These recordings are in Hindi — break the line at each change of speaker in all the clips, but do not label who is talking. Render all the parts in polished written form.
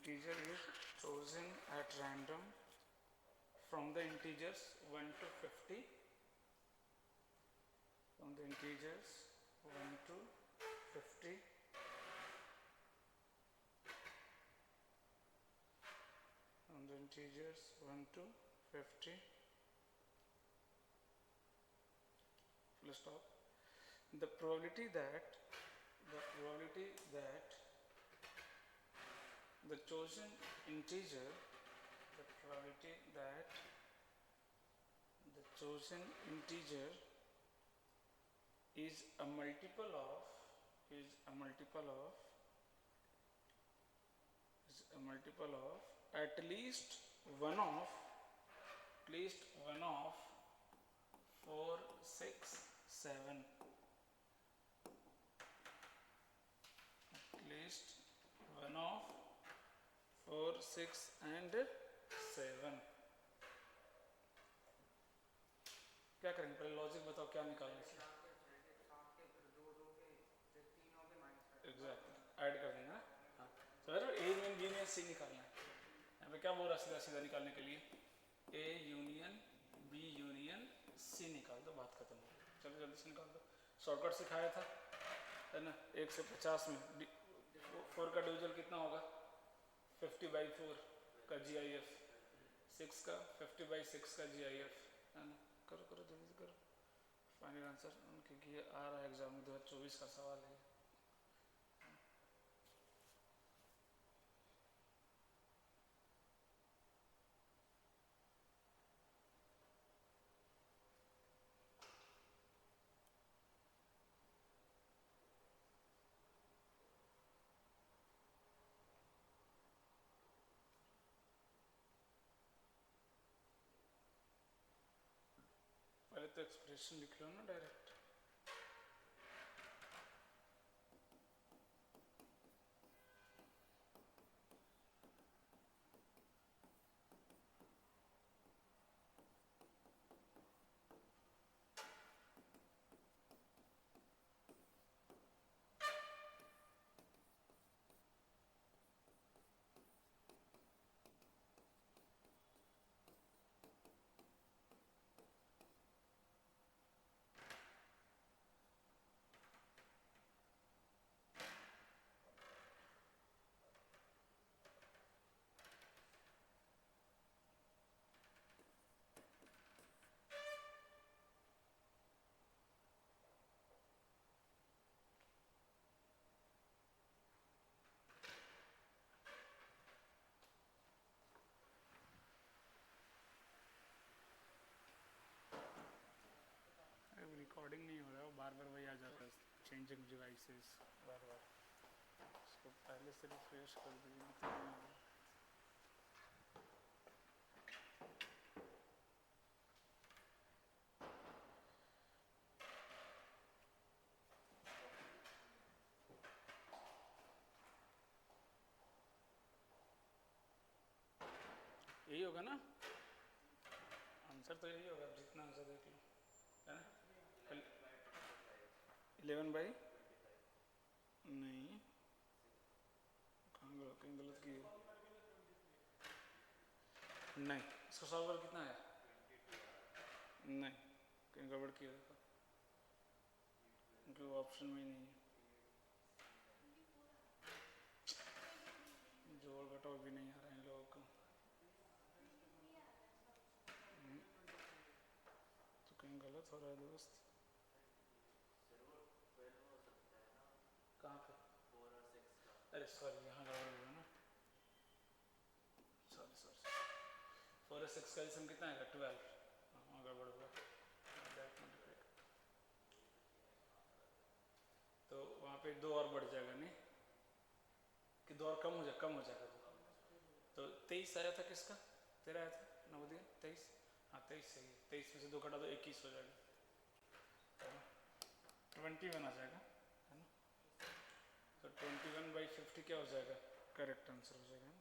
integer is chosen at random from the integers 1 to 50, from the integers 1 to 50, from the integers 1 to 50, full stop. The probability that the chosen integer, the probability that the chosen integer is a multiple of at least one of 4, 6, 7, at least one of 4, 6 and 7. क्या करेंगे पहले लॉजिक बताओ क्या निकालना है एग्जैक्टली ऐड कर देंगे ना हाँ sir A union B union C निकालना है यहाँ पे क्या बोल रहा है सीधा सीधा निकालने के लिए A union B union C निकाल दो बात खत्म हो गई चलो जल्दी से निकाल दो शॉर्टकट सिखाया था है ना 1 से 50 में 4 का डिविजन कितना होगा 50/4 का GIF 6 का 50/6 का GIF है ना करो करो जल्दी करो फाइनल आंसर क्योंकि ये आ रहा है एग्जाम में 2024 का सवाल है पहले तो एक्सप्रेशन लिख लो ना डायरेक्ट रिकॉर्डिंग नहीं हो रहा है बार बार वही आ जाता है चेंजिंग डिवाइसेस बार बार इसको पहले से रिफ्रेश कर दीजिए यही होगा ना आंसर तो यही होगा जितना आंसर देख लो है ना 11/नहीं कहाँ कहीं गलत की नहीं इसका सॉल्वर कितना है नहीं कहीं गड़बड़ किया देखो क्योंकि वो ऑप्शन में ही नहीं है जोड़ घटाव भी नहीं आ रहा है इन लोगों को तो कहीं गलत हो रहा है दोस्त कहाँ पे 4 और 6 का अरे सॉरी यहाँ गड़बड़ हुआ ना सॉरी 4 और 6 का एलसीएम कितना आएगा 12 हाँ गड़बड़ हुआ तो वहाँ पे 2 और बढ़ जाएगा नहीं कि 2 और कम हो जाएगा तो 23 आया था किसका तेरा आया था नवोदय 23 हाँ 23 सही 23 में से 2 घटा दो 21 हो जाएगा 21 आ जाएगा है ना तो 21/50 क्या हो जाएगा करेक्ट आंसर हो जाएगा ना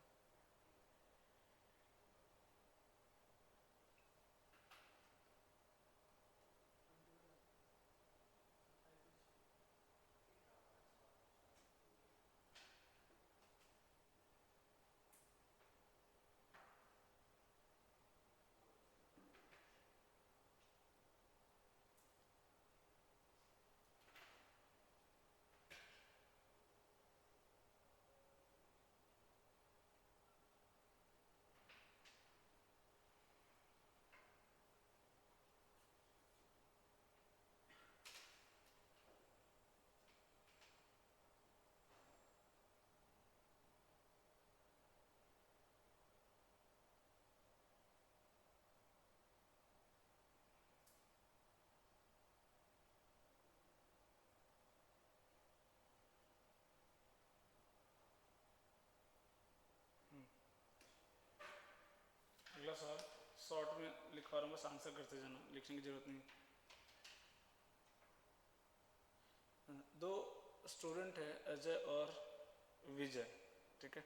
सवाल शॉर्ट में लिखवा रहा हूँ, बस आंसर करते जाना, लिखने की जरूरत नहीं। दो स्टूडेंट है अजय और विजय, ठीक है।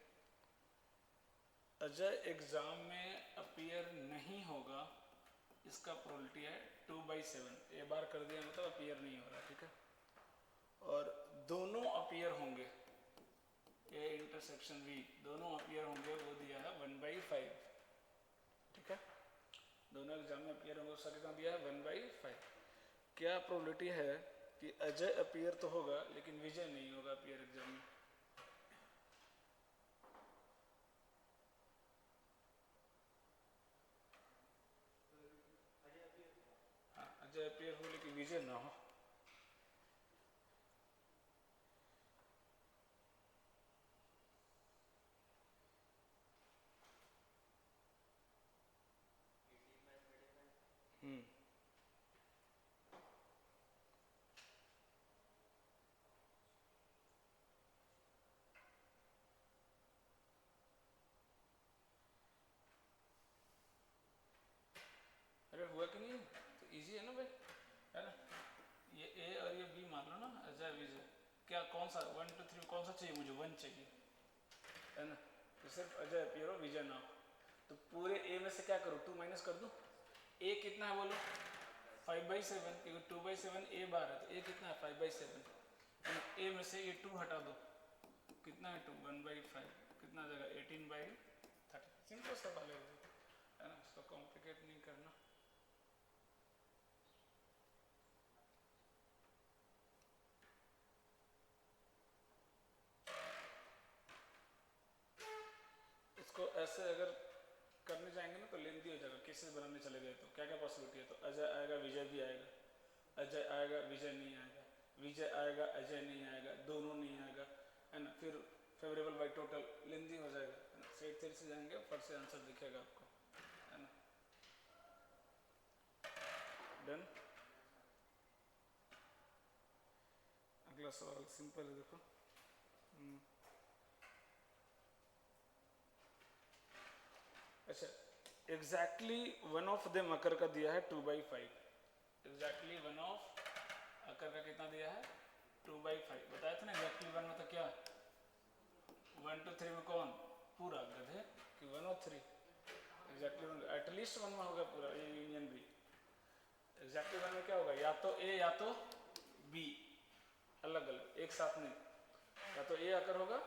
अजय एग्जाम में अपीयर नहीं होगा, इसका प्रोबेबिलिटी है 2/7। ये बार कर दिया मतलब अपीयर नहीं हो रहा, ठीक है। और दोनों अपीयर होंगे, ए इंटरसेक्शन बी, दोनों अपीयर होंगे, वो दिया है 1/5, ठीक है। दोनों एग्जाम में अपीयर होंगे, उसका कितना दिया है 1/5। क्या प्रोबेबिलिटी है कि अजय अपीयर तो होगा लेकिन विजय नहीं होगा अपीयर एग्जाम में? हाँ, अजय अपीयर हो लेकिन विजय ना हो। अरे हुआ कि नहीं, तो इजी है ना भाई, है ना। ये ए और ये बी मान लो ना, अजय विजय। क्या कौन सा 1 2 3 कौन सा चाहिए मुझे? 1 चाहिए, है ना। तो सिर्फ अजय अपीयर हो, विजय ना हो। तो पूरे ए में से क्या करूँ, 2 माइनस कर दूँ। ए कितना है बोलो? 5/7, क्योंकि 2/7 ए बार है, तो ए कितना है 5/7। ए में से ये 2 हटा दो, कितना है 2? 1/5, कितना आ जाएगा 18/30। सिंपल सवाल है ना, इसको कॉम्प्लिकेट नहीं करना। इसको ऐसे अगर करने जाएंगे ना तो लेंथी हो जाएगा, केसेस बनाने चले गए तो क्या क्या पॉसिबिलिटी है। तो अजय आएगा, विजय भी आएगा, अजय आएगा, विजय नहीं आएगा, विजय आएगा, अजय नहीं आएगा, दोनों नहीं आएगा, है ना। फिर फेवरेबल बाई टोटल, लेंथी हो जाएगा, है ना। सेट थ्री से जाएंगे, फट से आंसर दिखेगा आपको, है ना। डन। अगला सवाल सिंपल है, देखो। अच्छा, एग्जैक्टली वन ऑफ देम अकर का दिया है 2/5। एग्जैक्टली वन ऑफ अकर का कितना दिया है? 2/5। बताया था ना एग्जैक्टली वन मतलब क्या? 1 2 3 में कौन? पूरा गधे कि 1 और 3? एग्जैक्टली वन एटलीस्ट वन में होगा पूरा, A union B. Exactly one में क्या होगा? या तो ए या तो बी, अलग अलग, एक साथ नहीं। या तो ए आकर होगा,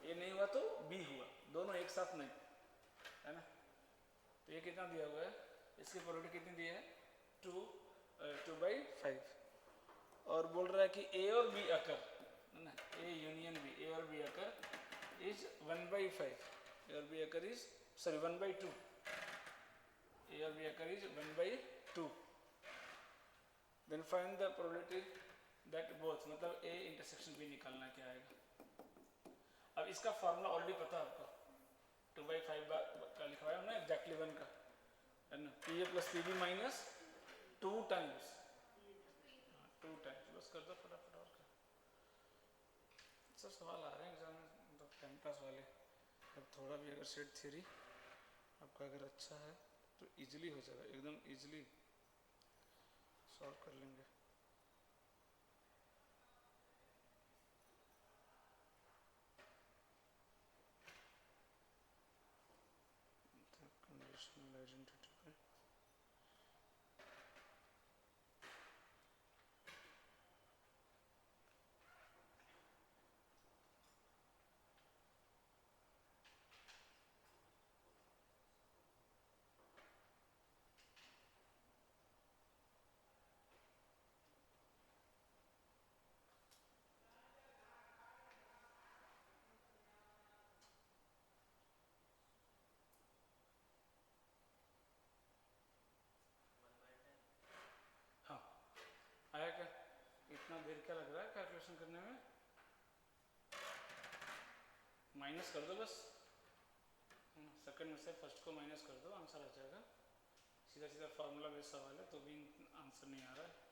ए नहीं हुआ तो बी हुआ, दोनों एक साथ नहीं, है ना। तो ये कितना दिया हुआ है, इसकी प्रोबेबिलिटी कितनी दी है? 2/5। और बोल रहा है कि ए और बी अकर, है ना, ए यूनियन बी, ए और बी अकर इज 1/5, ए और B occur is sorry 1/2, A और B occur is 1/2। Then find the probability that both, मतलब ए इंटरसेक्शन बी निकालना क्या आएगा। अब इसका फॉर्मूला ऑलरेडी पता है आपको, 2/5 का लिखवाया हमने एग्जैक्टली वन का, है ना। P A plus P B minus 2 times, 2 times, बस कर दो फटाफट। और क्या सब सवाल आ रहे हैं एग्जाम में, मतलब टाइम पास वाले। अब थोड़ा भी अगर सेट थ्योरी आपका अगर अच्छा है तो इजीली हो जाएगा, एकदम इजीली सॉल्व कर लेंगे। कंडीशनल आइडेंटिटी पे हाँ आया क्या? इतना देर क्या लग रहा है कैलकुलेशन करने में? माइनस कर दो बस, सेकंड में से फर्स्ट को माइनस कर दो, आंसर आ जाएगा। सीधा सीधा फार्मूला बेस्ड सवाल है तो भी आंसर नहीं आ रहा है।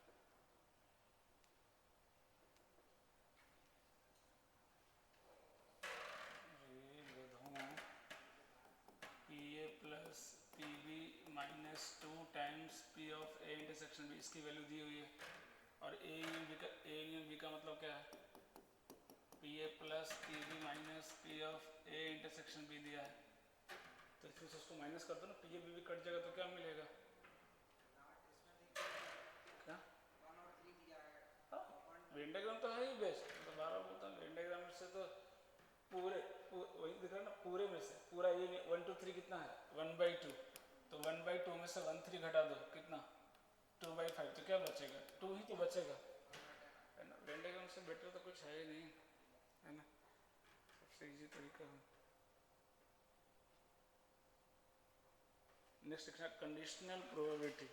P A plus P B minus 2 times P of A intersection B, इसकी वैल्यू दी हुई है। और ए यूनियन बी का मतलब क्या है, P A plus P B minus P of A intersection B दिया है। तो फिर से उसको माइनस कर दो ना, पी ए बी भी कट जाएगा तो क्या मिलेगा, क्या वेन डायग्राम तो है ही बेस्ट, तो बार बार बोलता हूँ वेन डायग्राम से तो पूरे वही दिख रहा है ना, पूरे में से पूरा ये 1 2 3 कितना है 1/2, तो 1/2 में से 1 3 घटा दो कितना 2/5, तो क्या बचेगा 2 ही तो बचेगा, है ना। वेन डायग्राम से बेटर तो कुछ है ही नहीं, है ना, सबसे इजी तरीका है। नेक्स्ट लिखना कंडीशनल प्रोबेबिलिटी।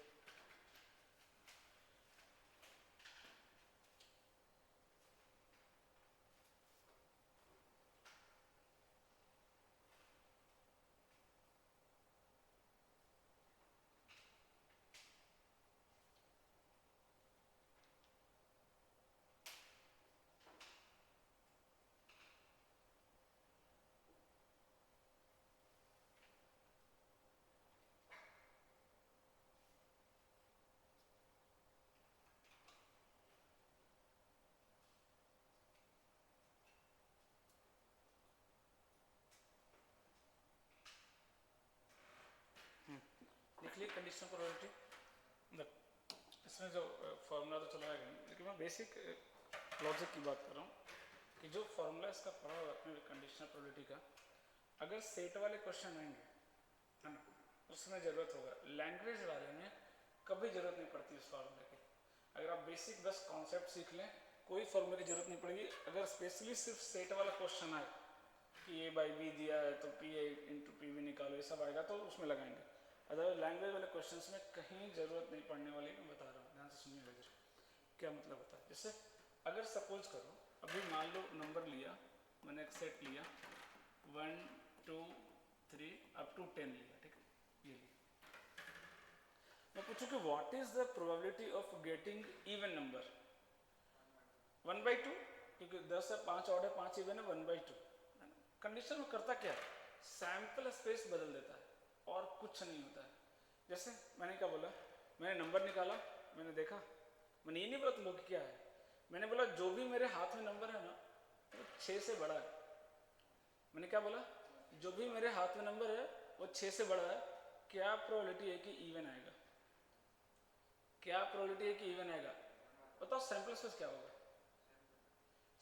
लिख लिए कंडीशनल प्रोबेबिलिटी। इसमें जो फॉर्मूला तो चला है, लेकिन मैं बेसिक लॉजिक की बात कर रहा हूँ कि जो फॉर्मूला इसका पढ़ा हुआ अपने कंडीशनल प्रोबेबिलिटी का, अगर सेट वाले क्वेश्चन आएंगे, है ना, उसमें ज़रूरत होगा। लैंग्वेज वाले में कभी ज़रूरत नहीं पड़ती उस फॉर्मूले की। अगर आप बेसिक बस कॉन्सेप्ट सीख लें, कोई फॉर्मूले की ज़रूरत नहीं पड़ेगी। अगर स्पेशली सिर्फ सेट वाला क्वेश्चन आए कि ए बाई बी दिया है तो P A into P B निकालो, ये सब आएगा तो उसमें लगाएंगे। अदरवाइज लैंग्वेज वाले क्वेश्चंस में कहीं ज़रूरत नहीं पड़ने वाली, मैं बता रहा हूँ, ध्यान से सुनिएगा जरा क्या मतलब होता है। जैसे अगर सपोज करो अभी मान लो नंबर लिया मैंने, एक सेट लिया 1 2 3 अप टू 10 लिया, ठीक है, ये लिया। मैं पूछूं कि what is the probability of getting even number 1/2, क्योंकि 10 है 5 ऑर्डर 5 इवन है 1/2। कंडीशन में करता क्या है, सैंपल स्पेस बदल देता है और कुछ नहीं होता है। जैसे मैंने क्या बोला, मैंने नंबर निकाला, मैंने देखा, मैंने ये नहीं बोला तुम लोग क्या है, मैंने बोला जो भी मेरे हाथ में नंबर है ना वो 6 से बड़ा है। मैंने क्या बोला, जो भी मेरे हाथ में नंबर है वो 6 से बड़ा है, क्या प्रोबेबिलिटी है कि इवन आएगा, क्या प्रोबेबिलिटी है कि इवन आएगा, बताओ। सैंपल स्पेस क्या होगा,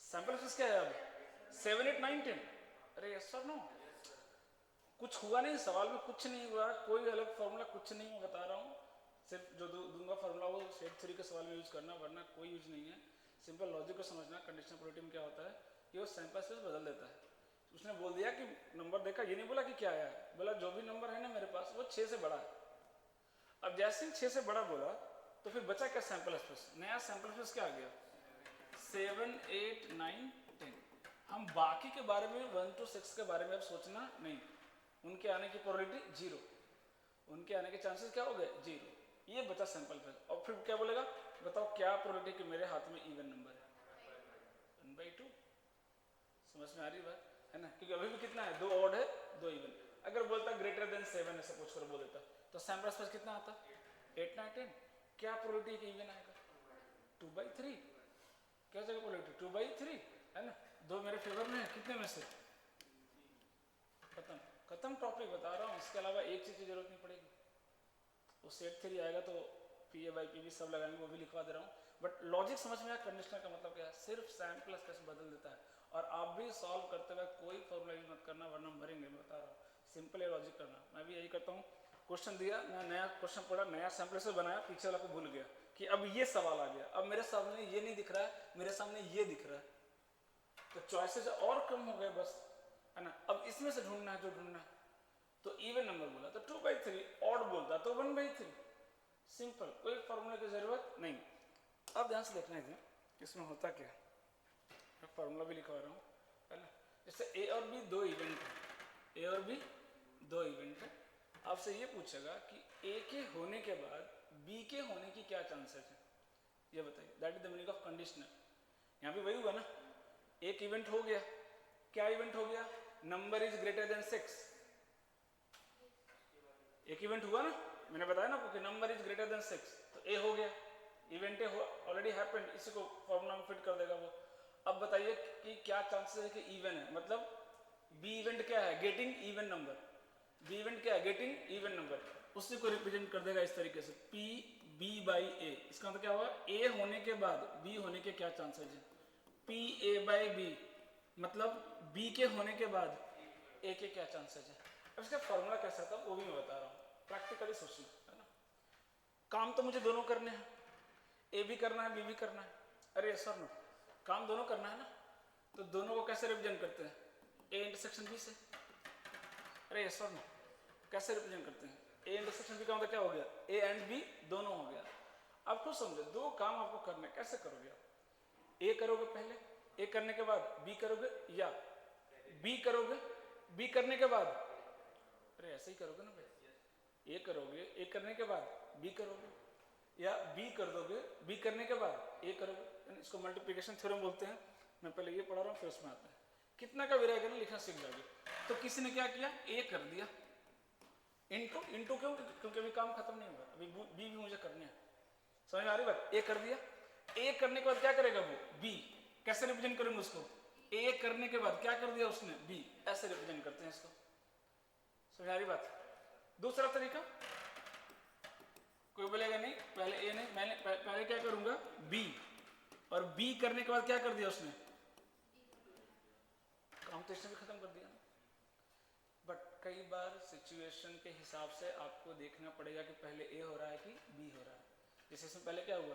सैंपल स्पेस क्या है अब 7 8 9 10। अरे यस सर नो, कुछ हुआ नहीं, सवाल में कुछ नहीं हुआ, कोई अलग फॉर्मूला कुछ नहीं, मैं बता रहा हूँ। सिर्फ जो दूंगा फॉर्मूला वो सेट 3 के सवाल में यूज करना, वरना कोई यूज नहीं है। सिंपल लॉजिक को समझना। कंडीशनल प्रोबेबिलिटी में क्या होता है कि वो सैंपल स्पेस बदल देता है। उसने बोल दिया कि नंबर देखा, ये नहीं बोला कि क्या आया, बोला जो भी नंबर है ना मेरे पास वो 6 से बड़ा है। अब जैसे ही 6 से बड़ा बोला तो फिर बचा क्या, सैंपल स्पेस। नया सैंपल स्पेस क्या आ गया 7 8 9 10। हम बाकी के बारे में 1 to 6 के बारे में अब सोचना नहीं, उनके आने की प्रोबेबिलिटी 0, उनके आने के चांसेस क्या हो गए 0। ये बचा सैंपल स्पेस। और फिर क्या बोलेगा, बताओ क्या प्रोबेबिलिटी कि मेरे हाथ में इवन नंबर है 1/2। समझ में आ रही बात, है ना, क्योंकि अभी भी कितना है, 2 ऑड है 2 इवन। अगर बोलता ग्रेटर देन 7 है सपोज करो बोल देता, तो सैंपल स्पेस कितना आता 8 9 10। क्या प्रोबेबिलिटी कि इवन आएगा 2/3। क्या जगह प्रोबेबिलिटी 2/3, है ना। 2 मेरे फेवर में है, कितने में से, खत्म खत्म टॉपिक बता रहा हूँ। इसके अलावा एक चीज की जरूरत नहीं पड़ेगी। वो सेट 3 आएगा तो P A by P B सब लगाएंगे, वो भी लिखवा दे रहा हूँ। बट लॉजिक समझ में आया, कंडीशनल का मतलब क्या है, सिर्फ सैंपल स्पेस बदल देता है। और आप भी सॉल्व करते हुए कोई फॉर्मूला यूज मत करना, वरना मरेंगे, मैं बता रहा हूँ। सिंपल है लॉजिक करना, मैं भी यही करता हूँ। क्वेश्चन दिया, मैं नया क्वेश्चन पढ़ा, नया सैंपल स्पेस बनाया, पीछे वाला को भूल गया कि अब ये सवाल आ गया, अब मेरे सामने ये नहीं दिख रहा है, मेरे सामने ये दिख रहा है, तो चॉइसेस और कम हो गए बस, है ना। अब इसमें से ढूंढना है जो ढूंढना है। तो इवन नंबर बोला तो 2/3, ऑड बोलता तो 1/3। सिंपल, कोई फॉर्मूला की जरूरत नहीं। अब ध्यान से देखना है इसमें होता क्या, मैं फॉर्मूला भी लिखवा रहा हूँ, है ना। जैसे ए और बी 2 इवेंट है, ए और बी 2 इवेंट है। आपसे ये पूछेगा कि ए के होने के बाद बी के होने की क्या चांसेस है, ये बताइए। That is the meaning of conditional. यहाँ पे वही हुआ ना, एक इवेंट हो गया, क्या इवेंट हो गया, नंबर इज ग्रेटर देन 6, एक इवेंट हुआ ना, मैंने बताया ना आपको कि नंबर इज ग्रेटर देन 6, तो ए हो गया, इवेंट ऑलरेडी हैपेंड, इसी को फॉर्मूला में फिट कर देगा वो। अब बताइए कि क्या चांसेस है कि इवन है, मतलब बी इवेंट क्या है, getting even number, B event क्या है, गेटिंग इवन नंबर, उसी को रिप्रेजेंट कर देगा इस तरीके से पी बी बाई ए। इसका मतलब क्या हुआ, ए होने के बाद बी होने के क्या चांसेस है, पी ए बाई बी, मतलब बी के होने के बाद ए के क्या चांसेस है। अब इसका फॉर्मूला कैसा था वो भी मैं बता रहा हूँ, प्रैक्टिकली सोचना है ना। काम तो मुझे दोनों करने हैं, ए भी करना है बी भी करना है, अरे सर नो, काम दोनों करना है ना, तो दोनों को कैसे रिप्रेजेंट करते हैं, ए इंटरसेक्शन बी से, अरे सर नो, कैसे रिप्रेजेंट करते हैं, ए इंटरसेक्शन बी का मतलब क्या हो गया, ए एंड बी दोनों हो गया। अब खुद समझो, दो काम आपको करने, कैसे करोगे, ए करोगे पहले, ए करने के बाद बी करोगे, या बी करोगे, बी करने के बाद, अरे ऐसे ही करोगे ना भाई, ए करोगे, ए करने के बाद बी करोगे, या बी कर दोगे, बी करने के बाद ए करोगे, इसको मल्टीप्लिकेशन थ्योरम बोलते हैं। मैं पहले ये पढ़ा रहा हूँ फिर उसमें आता है, कितना का विराय करना लिखना सीख जाओगे। तो किसी ने क्या किया, ए कर दिया, इनटू, इनटू क्यों, क्योंकि अभी काम खत्म नहीं हुआ, अभी बी भी मुझे करने हैं, समझ में आ रही बात, ए कर दिया, ए करने के बाद क्या करेगा वो, बी, कैसे रिप्रेजेंट करेंगे उसको, ए करने के बाद क्या कर दिया उसने, बी, ऐसे रिप्रेजेंट करते हैं इसको, समझ आ रही बात। दूसरा तरीका, कोई बोलेगा नहीं पहले ए नहीं, मैंने पहले क्या करूंगा बी, और बी करने के बाद क्या कर दिया उसने, काम तो इसने भी खत्म कर दिया। बट कई बार सिचुएशन के हिसाब से आपको देखना पड़ेगा कि पहले ए हो रहा है कि बी हो रहा है। जैसे इसमें पहले क्या हुआ,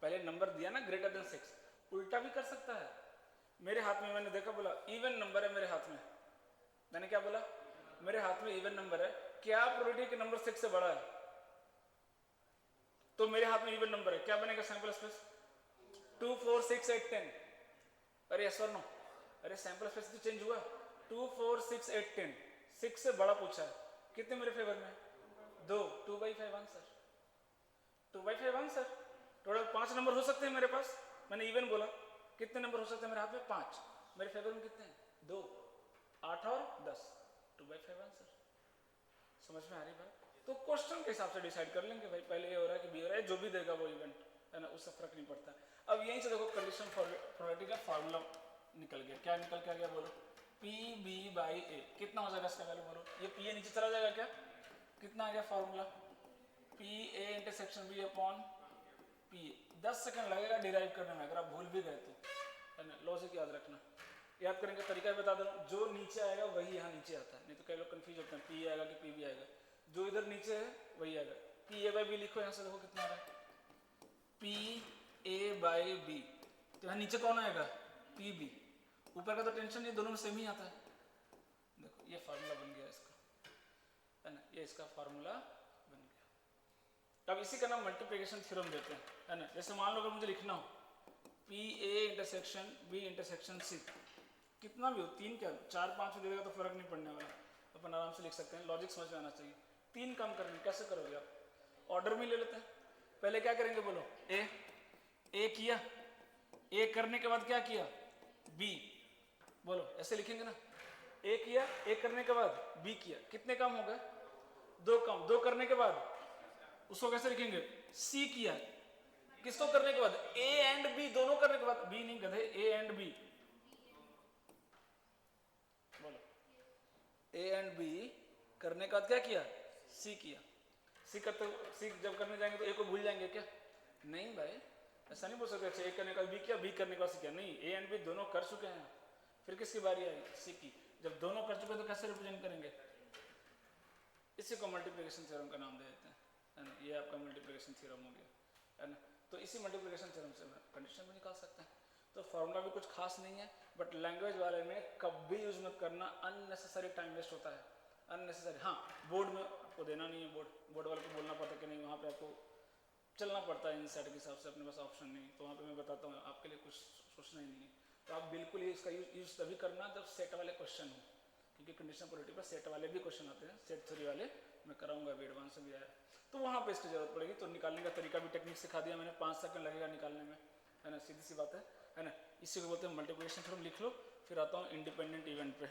पहले नंबर दिया ना ग्रेटर देन 6, उल्टा भी कर सकता है। मेरे हाथ में, मैंने देखा, बोला इवन नंबर है मेरे हाथ में, मैंने क्या बोला, मेरे हाथ में इवन नंबर है, क्या प्रोबेबिलिटी कि नंबर 6 से बड़ा है, तो मेरे हाथ में इवन नंबर है, क्या बनेगा सैंपल स्पेस 2 4 6 8 10, अरे यस और नो, अरे सैंपल स्पेस तो चेंज हुआ, 2 4 6 8 10, 6 से बड़ा पूछा है, कितने मेरे फेवर में, 2, 2/5 आंसर, 2/5 आंसर, टोटल 5 नंबर हो सकते हैं मेरे पास, मैंने इवन बोला, कितने नंबर हो सकते हैं मेरे हाथ में, 5, मेरे फेवर में कितने हैं, 2, 8 और 10, 2/5 आंसर। समझ में आ रही बात। तो क्वेश्चन के हिसाब से डिसाइड कर लेंगे भाई, पहले ये हो रहा है कि बी हो रहा है, जो भी देगा वो इवेंट है ना, उससे फर्क नहीं पड़ता। अब यहीं से देखो कंडीशन प्रोबेबिलिटी का फार्मूला निकल गया, क्या निकल के आ गया बोलो, पी बी बाई ए, कितना हो जाएगा इसका वैल्यू बोलो, ये पी ए नीचे चला जाएगा क्या, कितना आ गया formula, P A intersection B upon P A. 10 second लगेगा डिराइव करने में, अगर आप भूल भी गए तो, है ना, लॉजिक याद रखना, याद करने का तरीका बता दो, जो नीचे आएगा वही यहाँ नीचे आता है, नहीं तो कई लोग कंफ्यूज होते हैं, पी आएगा कि पी बी आएगा, जो इधर नीचे है वही आएगा, पी ए बाई बी लिखो, यहाँ से देखो कितना आ रहा है, पी ए बाई बी, तो यहाँ नीचे कौन आएगा, पी बी, ऊपर का तो टेंशन नहीं, दोनों में सेम ही आता है। देखो ये फार्मूला बन गया इसका, है ना, ये इसका फार्मूला बन गया। अब इसी का नाम मल्टीप्लिकेशन थ्योरम देते हैं, है ना। जैसे मान लो अगर मुझे लिखना हो P A intersection B intersection C, कितना भी हो, 3 क्या 4 5 दे देगा तो फर्क नहीं पड़ने वाला, अपन आराम से लिख सकते हैं, लॉजिक समझ में आना चाहिए। 3 काम करने, कैसे करोगे आप, ऑर्डर में ले लेते हैं, पहले क्या करेंगे बोलो, ए किया, ए करने के बाद क्या किया, बी, बोलो ऐसे लिखेंगे ना, ए किया, ए करने के बाद बी किया, कितने काम हो गए, 2 काम, 2 करने के बाद उसको कैसे लिखेंगे, सी किया, किसको करने के बाद, ए एंड बी दोनों करने के बाद, बी नहीं गधे, ए एंड बी, बोलो ए एंड बी करने के बाद क्या किया, सी किया, सी करते, सी जब करने जाएंगे तो ए को भूल जाएंगे क्या, नहीं भाई ऐसा नहीं बोल सकते, अच्छा ए करने के बाद बी किया, बी करने के बाद सी किया, नहीं, ए एंड बी दोनों कर चुके हैं, फिर किसकी बारी आई, सी की, जब दोनों कर चुके तो कैसे रिप्रेजेंट करेंगे, इसी को मल्टीप्लिकेशन थ्योरम का नाम दे देते हैं, है ना, ये आपका मल्टीप्लिकेशन थ्योरम हो गया, है ना। तो इसी मल्टीप्लिकेशन थ्योरम से कंडीशन भी निकाल सकते हैं। तो फॉर्मूला भी कुछ खास नहीं है, बट लैंग्वेज वाले में कभी यूज मत करना, अननेसेसरी टाइम वेस्ट होता है, अननेसेसरी। हाँ, बोर्ड में आपको देना नहीं है, बोर्ड वाले को बोलना पड़ता है कि नहीं, वहाँ पे आपको चलना पड़ता है इन सेट के हिसाब से, अपने पास ऑप्शन नहीं, तो वहाँ पे मैं बताता हूँ आपके लिए कुछ सोचना ही नहीं है। तो आप बिल्कुल ही इसका यूज तभी करना जब सेट वाले क्वेश्चन हो, क्योंकि कंडीशन प्रोबेबिलिटी पर सेट वाले भी क्वेश्चन आते हैं, सेट थ्योरी वाले मैं कराऊंगा, अभी एडवांस में भी आया, तो वहाँ पे इसकी जरूरत पड़ेगी। तो निकालने का तरीका भी टेक्निक सिखा दिया मैंने, 5 सेकंड लगेगा निकालने में, है ना, सीधी सी बात है ना। इसी को बोलते हैं मल्टीप्लिकेशन थ्योरम, लिख लो। फिर आता हूँ इंडिपेंडेंट इवेंट पे।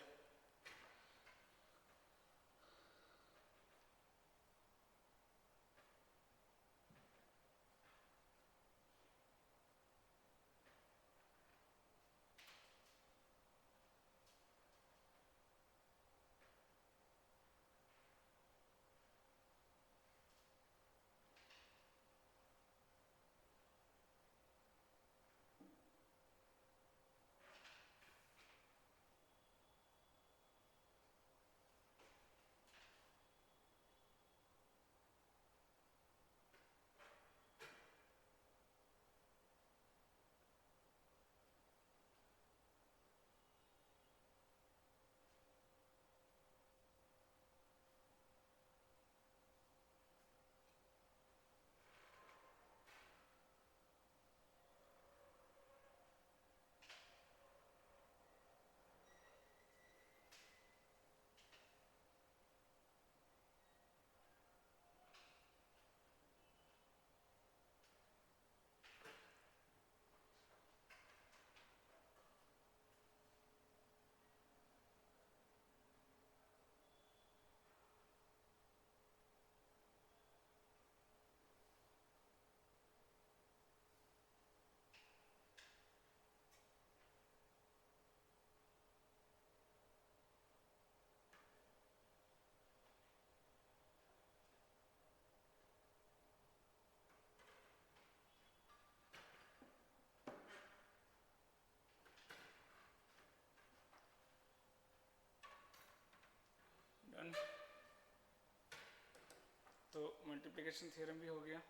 मल्टीप्लिकेशन थ्योरम भी हो गया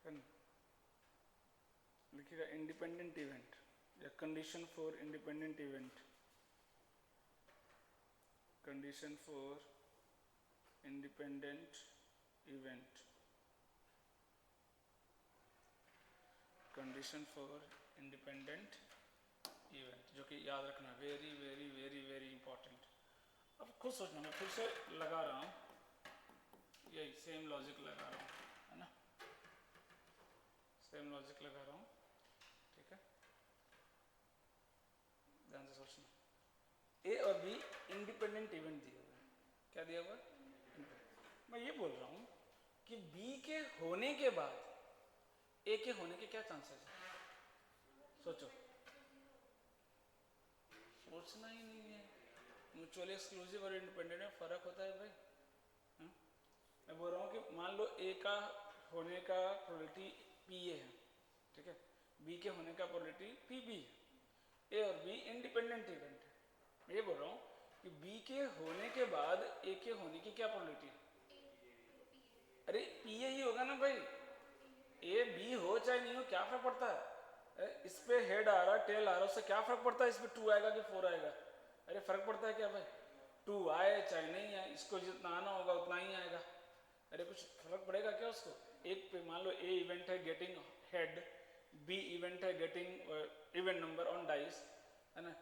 है ना। लिखिएगा इंडिपेंडेंट इवेंट या condition for independent event, condition for independent event, condition for independent event, जो कि याद रखना very very very very important. अब खुद सोचना, मैं फिर से लगा रहा हूँ, यही सेम लॉजिक लगा रहा हूँ, है ना, सेम लॉजिक लगा रहा हूँ, ठीक है, ध्यान से सोचना। ए और बी इंडिपेंडेंट इवेंट दिए हुए हैं, क्या दिया हुआ है? मैं ये बोल रहा हूँ कि बी के होने के बाद ए के होने के क्या चांसेस है? सोचो, सोचना ही नहीं है। म्यूचुअली एक्सक्लूसिव और इंडिपेंडेंट में फर्क होता है भाई। मैं बोल रहा हूँ कि मान लो ए का होने का प्रोबेबिलिटी पी ए है, ठीक है, बी के होने का प्रोबेबिलिटी पी बी है। ए और बी इंडिपेंडेंट इवेंट है। मैं ये बोल रहा हूँ कि बी के होने के बाद ए के होने की क्या प्रोबेबिलिटी है? अरे पी ए ही होगा ना भाई, ए बी हो चाहे नहीं हो क्या फर्क पड़ता है? इस पे हेड आ रहा टेल आ रहा, उससे क्या फर्क पड़ता है इस पे 2 आएगा कि 4 आएगा? अरे फर्क पड़ता है क्या भाई? 2 आए चाहे नहीं आए, इसको जितना आना होगा उतना ही आएगा। अरे कुछ फर्क पड़ेगा क्या उसको? एक पे मान लो ए इवेंट है गेटिंग हेड, बी इवेंट है getting event number on dice, है ना।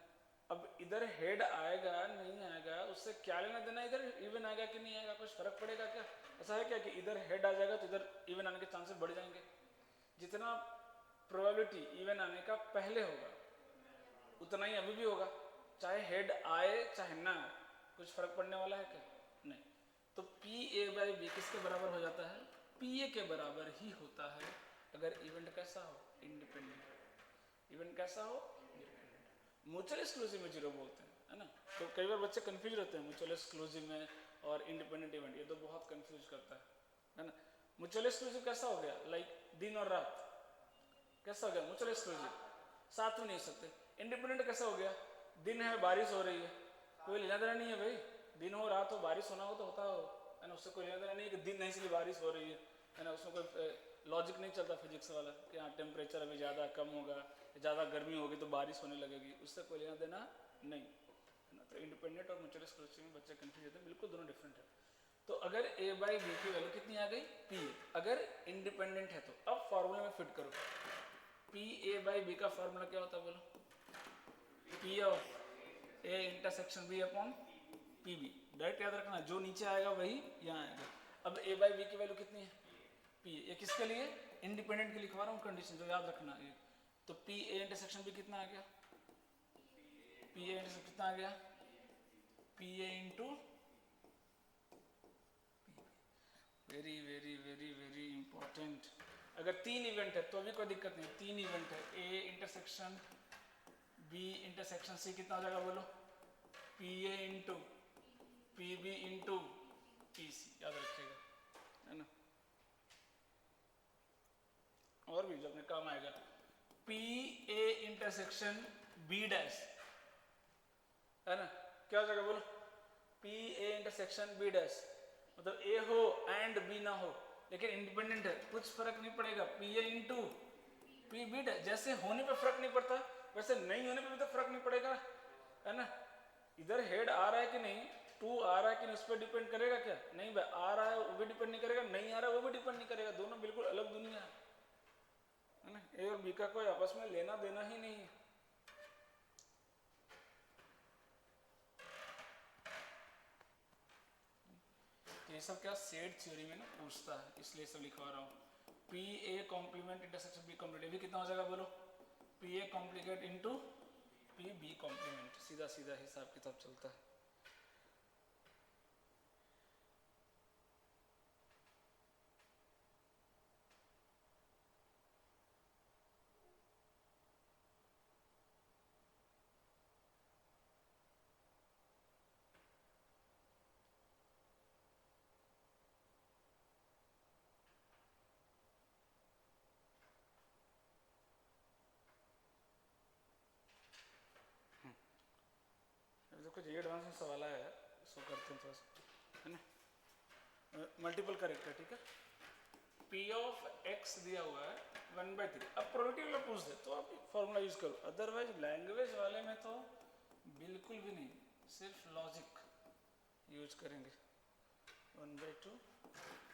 अब इधर हेड आएगा नहीं आएगा उससे क्या लेना देना, इधर इवन आएगा कि नहीं आएगा, कुछ फर्क पड़ेगा क्या? ऐसा है क्या कि इधर हेड आ जाएगा तो इधर इवन आने के चांसेस बढ़ जाएंगे? जितना प्रोबेबिलिटी इवन आने का पहले होगा उतना ही अभी भी होगा, चाहे हेड आए चाहे ना आए, कुछ फर्क पड़ने वाला है क्या? नहीं। तो पी ए बाई बी किसके बराबर हो जाता है? पी ए के बराबर ही होता है अगर इवेंट कैसा हो? इंडिपेंडेंट। इवेंट कैसा हो? इंडिपेंडेंट। म्यूचुअल एक्सक्लूसिव में जीरो बोलते हैं, है ना। तो कई बार बच्चे कंफ्यूज रहते हैं म्यूचुअल एक्सक्लूसिव में और इंडिपेंडेंट इवेंट, ये तो बहुत कंफ्यूज करता है ना। म्यूचुअल एक्सक्लूसिव कैसा हो गया? लाइक दिन और रात कैसा हो गया? म्यूचुअल एक्सक्लूसिव, साथ में नहीं हो सकते। इंडिपेंडेंट कैसा हो गया? दिन है बारिश हो रही है, कोई लेना देना नहीं है भाई, दिन हो रात हो बारिश होना हो तो होता हो, है ना, उससे कोई लेना देना नहीं है कि दिन नहीं इसलिए बारिश हो रही है ना। उसमें कोई लॉजिक नहीं चलता फिजिक्स वाला कि हाँ टेम्परेचर अभी ज़्यादा कम होगा, ज़्यादा गर्मी होगी तो बारिश होने लगेगी, उससे कोई लेना देना नहीं, है ना। तो इंडिपेंडेंट और म्यूचुअल एक्सक्लूसिव में बच्चे कंफ्यूज होते हैं, बिल्कुल दोनों डिफरेंट है। तो अगर ए बाई बी की वैल्यू कितनी आ गई? पी। अगर इंडिपेंडेंट है तो अब फॉर्मूले में फिट करो, पी ए बाई बी का फॉर्मूला क्या होता है बोलो? P of A intersection B upon P B. Direct याद रखना, जो नीचे आएगा वही यहाँ आएगा। अब ए बाई बी की वैल्यू कितनी है? पी। ये किसके लिए? इंडिपेंडेंट के लिखवा रहा हूँ कंडीशन, जो याद रखना है। तो पी ए इंटरसेक्शन बी कितना आ गया? पी ए इंटरसेक्शन कितना आ गया? P A into very very very very important. अगर 3 इवेंट है तो भी कोई दिक्कत नहीं, 3 इवेंट है, A intersection B intersection C, कितना हो जाएगा बोलो? P A into P B into P C, याद रखिएगा, है ना। और भी जो अपने काम आएगा, P A intersection B dash, है ना, क्या हो जाएगा बोलो? P A intersection B dash, मतलब ए हो एंड बी ना हो लेकिन इंडिपेंडेंट है, कुछ फर्क नहीं पड़ेगा, P A into P B dash. जैसे होने पे फर्क नहीं पड़ता वैसे नहीं होने पे भी तो फर्क नहीं पड़ेगा, है ना। इधर हेड आ रहा है कि नहीं, 2 आ रहा है कि नहीं, उस पर डिपेंड करेगा क्या? नहीं भाई, आ रहा है वो भी डिपेंड नहीं करेगा, नहीं आ रहा है वो भी डिपेंड नहीं करेगा, दोनों बिल्कुल अलग दुनिया है ना। ए और बी का कोई आपस में लेना देना ही नहीं है। ये सब क्या सेट थ्योरी में ना पूछता है, इसलिए सब लिखवा रहा हूँ। P A complement intersection B complement, भी कितना हो जाएगा बोलो? P A complement into P B complement, सीधा सीधा हिसाब किताब चलता है। कुछ एडवांस में सवाल आया है, इसको करते हैं थोड़ा सा, है ना। मल्टीपल करेक्ट है, ठीक है। P ऑफ x दिया हुआ है 1/3। अब प्रोबेबिलिटी वाला पूछ दे तो आप फॉर्मूला यूज करो, अदरवाइज लैंग्वेज वाले में तो बिल्कुल भी नहीं, सिर्फ लॉजिक यूज करेंगे। 1/2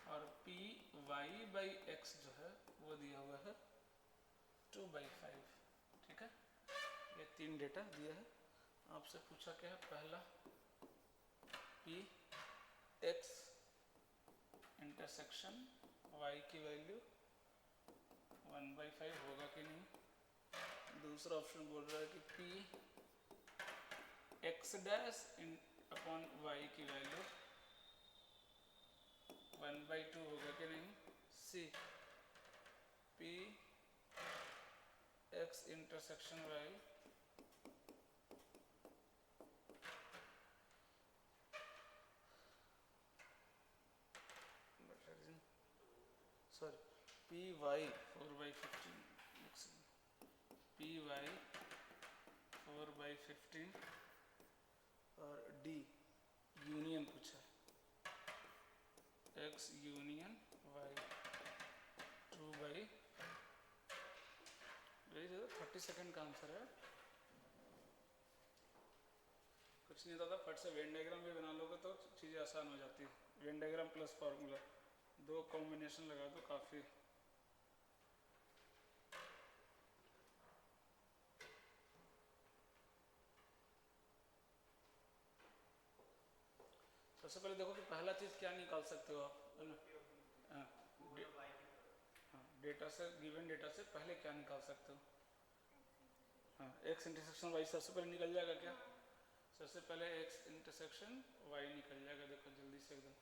और पी वाई बाई एक्स जो है वो दिया हुआ है 2/5, ठीक है। ये 3 डेटा दिया है। आपसे पूछा क्या है, पहला पी एक्स इंटरसेक्शन वाई की वैल्यू 1/5 होगा कि नहीं। दूसरा ऑप्शन बोल रहा है कि P X dash upon Y की वैल्यू 1/2 होगा कि नहीं। C P X intersection Y sorry P Y 4/15, P Y 4/15 और डी यूनियन पूछा है, एक्स यूनियन वाई 2/, 30 सेकेंड का आंसर है। कुछ नहीं दादा, फट से वेन डायग्राम भी बना लोगे तो चीज़ें आसान हो जाती है। Venn diagram plus formula, 2 combination लगा दो काफ़ी। सबसे पहले देखो कि पहला चीज़ क्या निकाल सकते हो आप, है ना। हाँ, डेटा से, गिवन डेटा से पहले क्या निकाल सकते हो। हाँ, एक्स इंटरसेक्शन वाई सबसे पहले निकल जाएगा क्या। सबसे पहले एक्स इंटरसेक्शन वाई निकल जाएगा, देखो जल्दी से एकदम।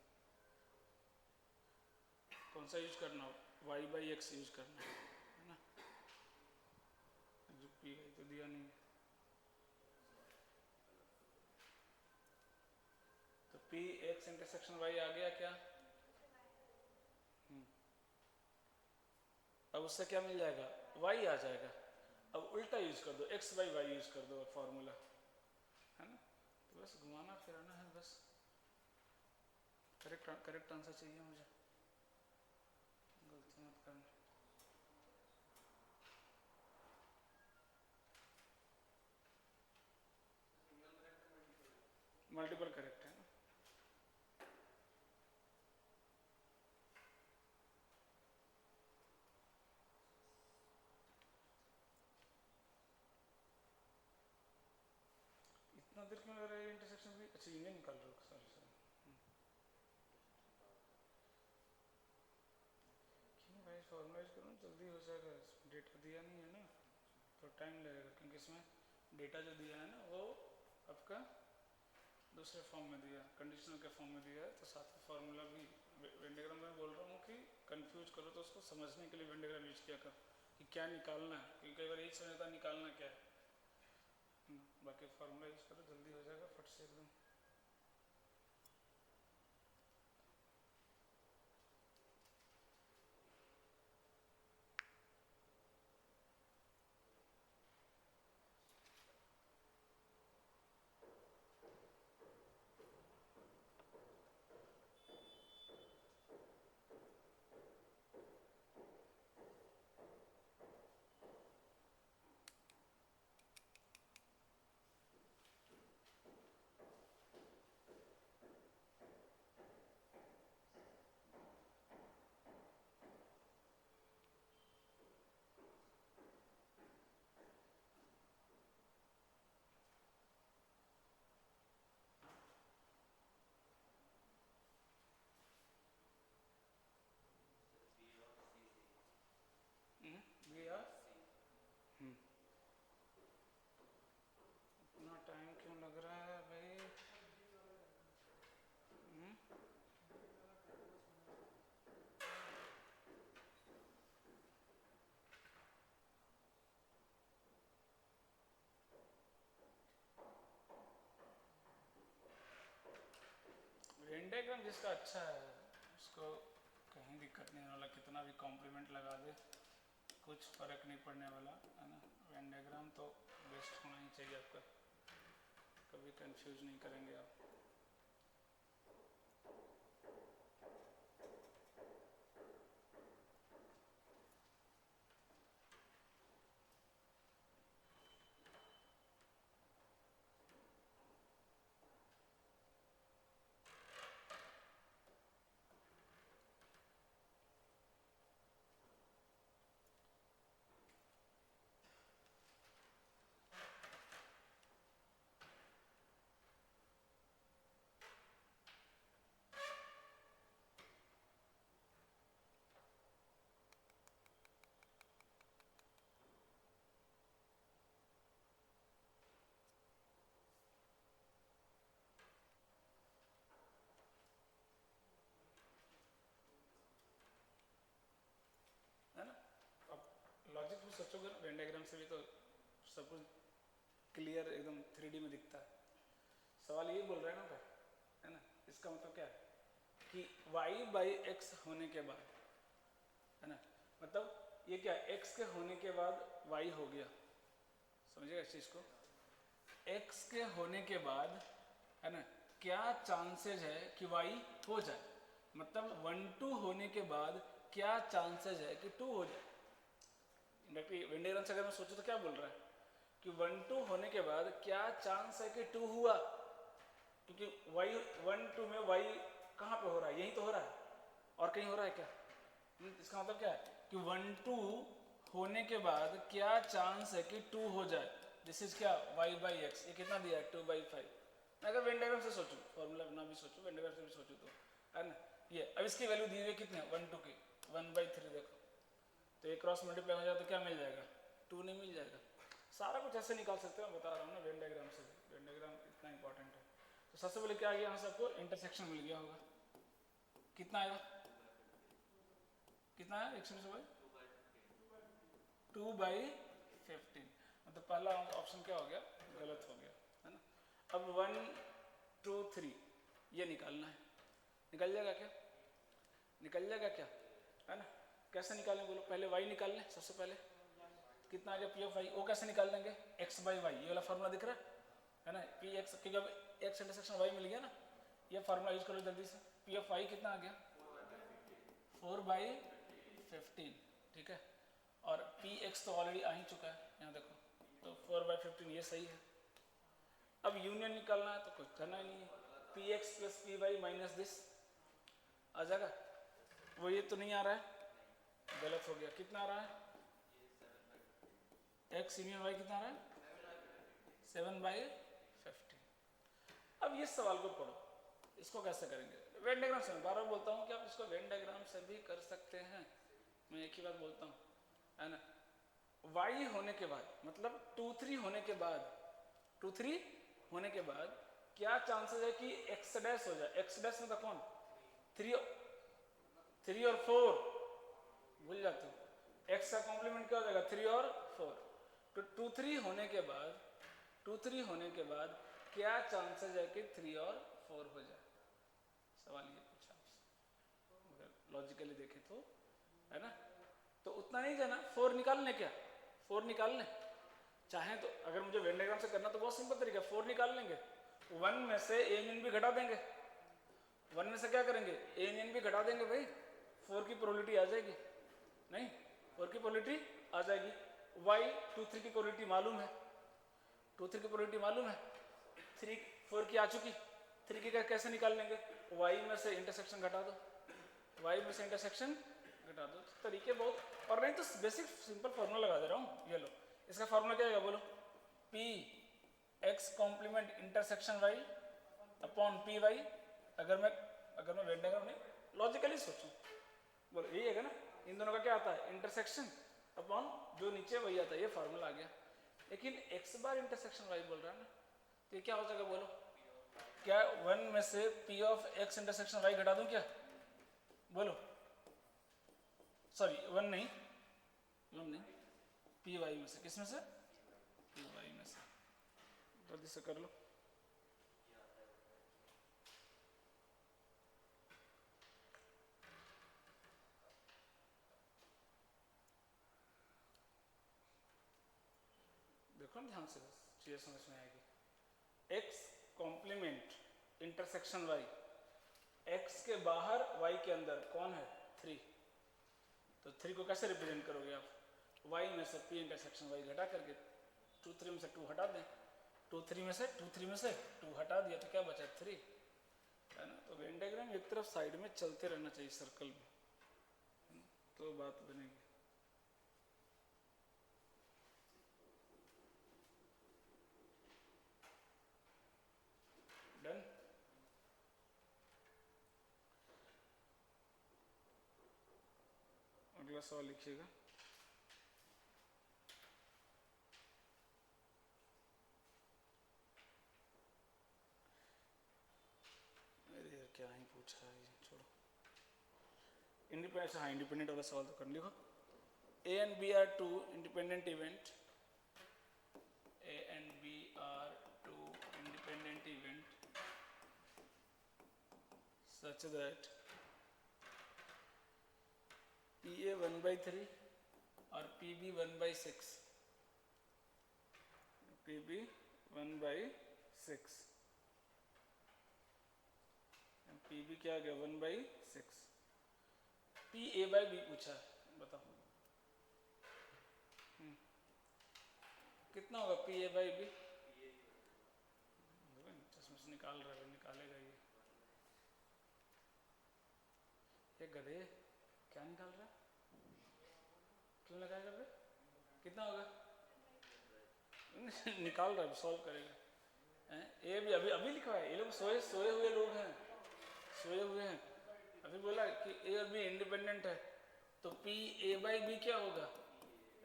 कौन सा यूज करना हो, y/x यूज करना है ना। जो पी वाई तो दिया नहीं है, तो पी एक्स इंटरसेक्शन वाई आ गया क्या। अब उससे क्या मिल जाएगा, y आ जाएगा। अब उल्टा यूज कर दो, x/y यूज कर दो फॉर्मूला, है ना। तो बस घुमाना फिराना है बस। करेक्ट आंसर चाहिए मुझे, गलती मत करना। मल्टीपल करेक्ट है ना। इतना देर क्यों लग रहा है इंटरसेक्शन भी। अच्छा यूनियन निकाल रहे हो, सॉरी सॉरी। क्यों भाई, फॉर्मलाइज करो जल्दी हो जाएगा। डेटा दिया नहीं है ना तो टाइम लगेगा, क्योंकि इसमें डेटा जो दिया है ना वो आपका दूसरे फॉर्म में दिया, कंडीशनल के फॉर्म में दिया है। तो साथ में फार्मूला भी वेन डायग्राम में बोल रहा हूँ कि कंफ्यूज करो तो उसको समझने के लिए वेन डायग्राम यूज किया कर कि क्या निकालना है, क्योंकि कई बार यही समझता है निकालना क्या है। बाकी फार्मूला यूज करो जल्दी हो जाएगा फट से एकदम। भैया इतना टाइम क्यों लग रहा है भाई। वेन डायग्राम जिसका अच्छा है उसको कहीं दिक्कत नहीं वाला, कितना भी कॉम्प्लीमेंट लगा दे कुछ फर्क नहीं पड़ने वाला, है ना। वेन डायग्राम तो बेस्ट होना ही चाहिए आपका, कभी कंफ्यूज नहीं करेंगे आप। सोचोगे ना वेन डायग्राम से भी तो सब कुछ क्लियर एकदम 3D में दिखता है। सवाल ये बोल रहे हैं ना भाई, है ना, इसका मतलब क्या है कि y बाई एक्स होने के बाद, है ना, मतलब ये क्या x के होने के बाद y हो गया, समझिएगा इस चीज को। x के होने के बाद, है ना, क्या चांसेस है कि y हो जाए, मतलब 1 2 होने के बाद क्या चांसेस है कि 2 हो जाए। वेन डायग्राम से अगर मैं सोचूं तो क्या बोल रहा है कि 1 2 होने के बाद क्या चांस है कि 2 हुआ, क्योंकि y 1 2 में y कहाँ पे हो रहा है, यही तो हो रहा है, और कहीं हो रहा है क्या? इसका मतलब क्या है कि 1 2 होने के बाद क्या चांस है कि 2 हो जाए। दिस इज क्या y बाई एक्स, ये कितना दिया है 2/5। मैं अगर वेन डायग्राम से सोचूं, फॉर्मूला ना भी सोचूं, वेन डायग्राम से भी सोचूं तो, है ना, ये अब इसकी वैल्यू दी हुई है कितने 1 2 की 1/3, देखो तो ये क्रॉस मल्टीप्लाई हो जाए तो क्या मिल जाएगा 2 नहीं मिल जाएगा। सारा कुछ ऐसे निकाल सकते हो, मैं बता रहा हूँ ना वेन डायग्राम से, वेन डायग्राम इतना इंपॉर्टेंट है। तो सबसे पहले क्या आ गया, हम सबको इंटरसेक्शन मिल गया होगा, कितना आएगा, कितना है 100 2/15, मतलब पहला ऑप्शन क्या हो गया, गलत हो गया, है ना। अब 1 2 3 ये निकालना है, निकल जाएगा क्या, निकल जाएगा क्या, है ना। कैसे निकालें बोलो, पहले y निकाल लें सबसे पहले, कितना आ गया पी ऑफ वाई, वो कैसे निकाल लेंगे x बाई वाई, ये वाला फार्मूला दिख रहा है ना, पी एक्स, क्योंकि अब एक्स इंटरसेक्शन y मिल गया ना, ये फार्मूला यूज करो जल्दी से। पी ऑफ वाई कितना आ गया 4/15, ठीक है, और पी एक्स तो ऑलरेडी आ ही चुका है, यहाँ देखो, तो 4/15 ये सही है। अब यूनियन निकालना है तो कुछ करना ही नहीं है, P X plus P Y minus this आ जाएगा, वो ये तो नहीं आ रहा है, गलत हो गया, कितना आ रहा है एक्स यूनियन वाई कितना आ रहा है 7/15। अब ये सवाल को पढ़ो, इसको कैसे करेंगे, वेन डायग्राम से, बार बार बोलता हूँ कि आप इसको वेन डायग्राम से भी कर सकते हैं, मैं एक ही बात बोलता हूँ, है ना। y होने के बाद, मतलब 2 3 होने के बाद, 2 3 होने के बाद क्या चांसेस है कि x डैश हो जाए, x डैश में तो कौन 3 और 4 भूल जाते हो, x का कॉम्प्लीमेंट क्या हो जाएगा 3 और 4, तो 2 3 होने के बाद, 2 3 होने के बाद क्या चांसेस है कि 3 और 4 हो जाए, सवाल ये पूछा आपसे, अगर लॉजिकली देखें तो, है ना। तो उतना नहीं जाना, 4 निकाल लें क्या, 4 निकाल लें, चाहें तो, अगर मुझे वेन डायग्राम से करना तो बहुत सिंपल तरीका, 4 निकाल लेंगे, 1 में से ए यूनियन भी घटा देंगे, 1 में से क्या करेंगे ए यूनियन भी घटा देंगे भाई, 4 की प्रोबेबिलिटी आ जाएगी, नहीं 4 की प्रोबेबिलिटी आ जाएगी, y 2 3 की प्रोबेबिलिटी मालूम है, 2 3 की प्रोबेबिलिटी मालूम है, 3 4 की आ चुकी, 3 की कैसे निकाल लेंगे, y में से इंटरसेक्शन घटा दो, y में से इंटरसेक्शन घटा दो, तरीके बहुत, और नहीं तो बेसिक सिंपल फार्मूला लगा दे रहा हूँ, ये लो, इसका फार्मूला क्या आएगा बोलो, p x complement intersection y upon P Y, अगर मैं वेन डायग्राम नहीं लॉजिकली सोचूं, बोलो यही है ना, इन दोनों का क्या आता है इंटरसेक्शन अपॉन जो नीचे वही आता है, ये फार्मूला आ गया। लेकिन x बार इंटरसेक्शन y बोल रहा है ना, तो ये क्या हो जाएगा बोलो, क्या 1 में से p of x intersection y घटा दूं क्या, बोलो, सॉरी 1 नहीं पी वाई में से, किस में से पी वाई में से, जल्दी से कर लो, देखो ना ध्यान से, चीजें समझ में आएगी। x complement intersection y, x के बाहर y के अंदर कौन है 3, तो 3 को कैसे रिप्रेजेंट करोगे आप, y में से p इंटरसेक्शन y घटा करके 2 3 में से 2 हटा दें, 2 3 में से 2 हटा दिया तो क्या बचा 3, है ना। तो वेन डायग्राम एक तरफ साइड में चलते रहना चाहिए सर्कल में, तो बात बनेगी। डन, अगला सवाल लिखिएगा, क्या ही पूछा है, छोड़ो, इंडिपेंडेंट, हाँ इंडिपेंडेंट वाला सवाल तो कर लिखो, A and B are two independent event. A and B are two independent event such that PA 1/3 or PB 1/6. PB 1/6 PB क्या आ गया 1/6. PA/B पूछा है, बताओ कितना होगा PA/B? चश्मे से निकाल रहा है, निकालेगा ये गधे क्या निकाल रहा है, क्यों लगाएगा बे? कितना होगा? निकाल रहा है, सॉल्व करेगा. ये भी अभी अभी लिखा है, ये लोग सोए सोए हुए लोग हैं, सोए हुए हैं. अभी बोला कि A और B इंडिपेंडेंट है, तो PA/B क्या होगा?